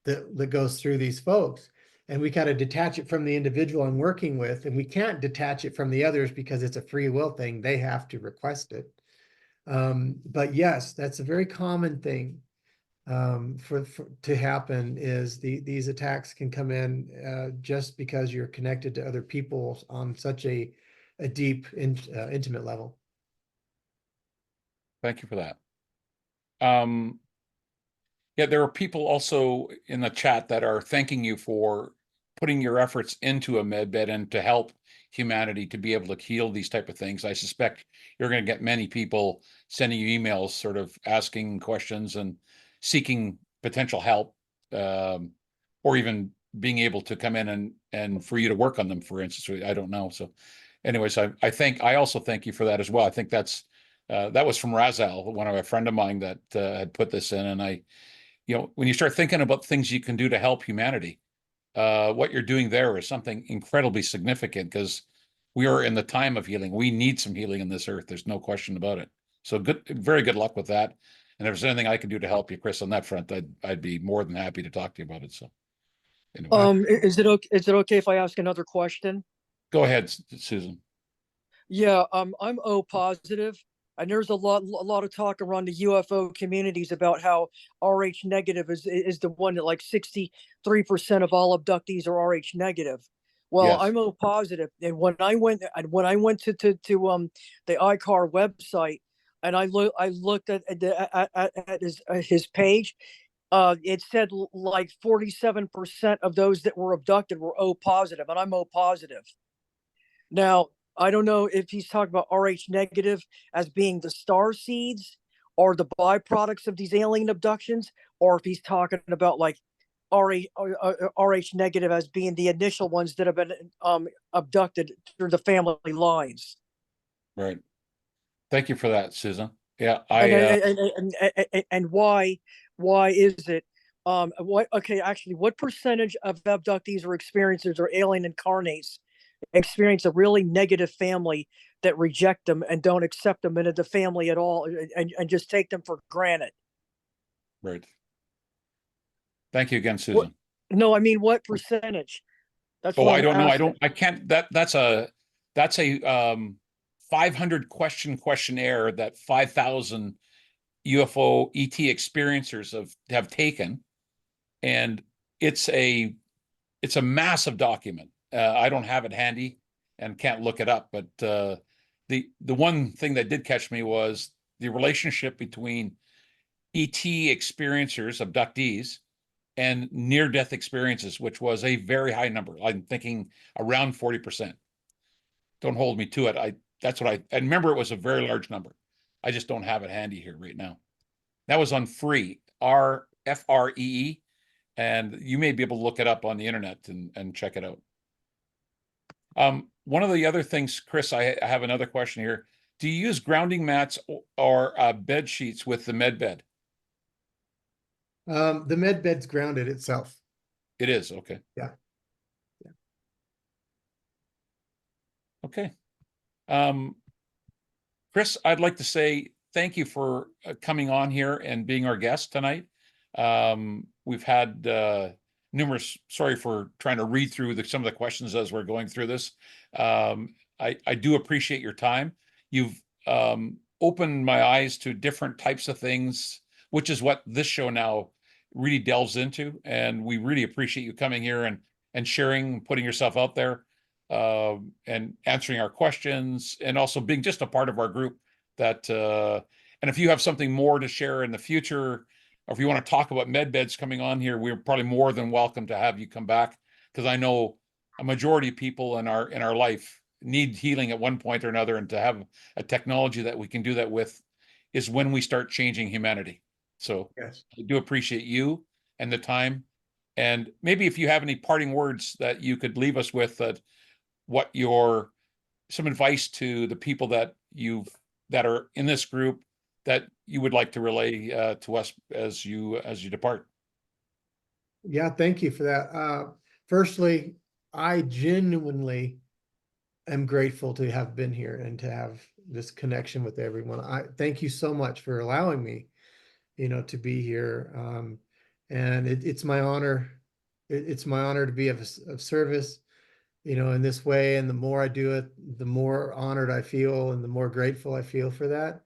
that goes through these folks. And we kind of detach it from the individual I'm working with, and we can't detach it from the others because it's a free will thing. They have to request it. But yes, that's a very common thing to happen, is these attacks can come in just because you're connected to other people on such a deep, intimate level. Thank you for that. Yeah, there are people also in the chat that are thanking you for putting your efforts into a med bed and to help humanity to be able to heal these type of things. I suspect you're going to get many people sending you emails, sort of asking questions and seeking potential help, or even being able to come in and for you to work on them, for instance. I don't know. So anyways, I also thank you for that as well. I think that was from Razal, one of a friend of mine that had put this in. And when you start thinking about things you can do to help humanity, what you're doing there is something incredibly significant, because we are in the time of healing. We need some healing in this earth. There's no question about it. So very good luck with that. And if there's anything I can do to help you, Chris, on that front, I'd be more than happy to talk to you about it. So anyway, Is it okay if I ask another question? go ahead, Susan. Yeah, I'm O positive, and there's a lot of talk around the UFO communities about how RH negative is the one that like 63% of all abductees are RH negative. Well, Yes. I'm O positive, and when I went to the ICAR website, and I looked at his page, it said like 47% of those that were abducted were O positive, and I'm O positive. Now, I don't know if he's talking about RH negative as being the star seeds or the byproducts of these alien abductions, or if he's talking about like RH negative as being the initial ones that have been abducted through the family lines. Right. Thank you for that, Susan. Yeah, And why is it? What percentage of abductees or experiencers or alien incarnates experience a really negative family that reject them and don't accept them into the family at all, and just take them for granted? right. Thank you again, Susan. No, I mean, what percentage? That's what I don't know. asking. I can't, that's a 500 question questionnaire that 5,000 UFO ET experiencers have taken. And it's a massive document. I don't have it handy and can't look it up, but the one thing that did catch me was the relationship between ET experiencers, abductees, and near-death experiences, which was a very high number. I'm thinking around 40%. Don't hold me to it. I remember it was a very large number. I just don't have it handy here right now. That was on Free, FREE, and you may be able to look it up on the internet and check it out. One of the other things, Chris, I have another question here. Do you use grounding mats or bed sheets with the med bed? The med bed's grounded itself. It is, okay. Yeah. Okay. Chris, I'd like to say thank you for coming on here and being our guest tonight. We've had sorry for trying to read through some of the questions as we're going through this. I do appreciate your time. You've opened my eyes to different types of things, which is what this show now really delves into. And we really appreciate you coming here and sharing, putting yourself out there, and answering our questions, and also being just a part of our group. And if you have something more to share in the future, or if you want to talk about med beds coming on here, we're probably more than welcome to have you come back, because I know a majority of people in our life need healing at one point or another, and to have a technology that we can do that with is when we start changing humanity. So Yes. I do appreciate you and the time. And maybe if you have any parting words that you could leave us with, some advice to the people that are in this group that you would like to relay to us as you depart. Yeah, thank you for that. Firstly, I genuinely am grateful to have been here and to have this connection with everyone. I thank you so much for allowing me, to be here. And it's my honor. It's my honor to be of service, in this way. And the more I do it, the more honored I feel and the more grateful I feel for that.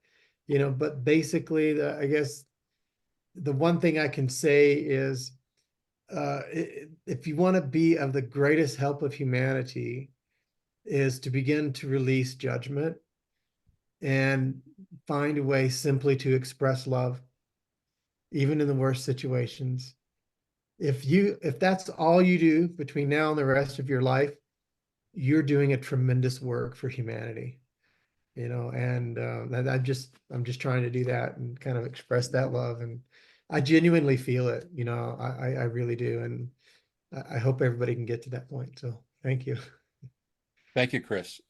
But basically, I guess the one thing I can say is, if you want to be of the greatest help of humanity, is to begin to release judgment and find a way simply to express love, even in the worst situations. If that's all you do between now and the rest of your life, you're doing a tremendous work for humanity, you know, and I'm just trying to do that and kind of express that love, and I genuinely feel it, you know, I really do, and I hope everybody can get to that point. So thank you. Thank you, Chris.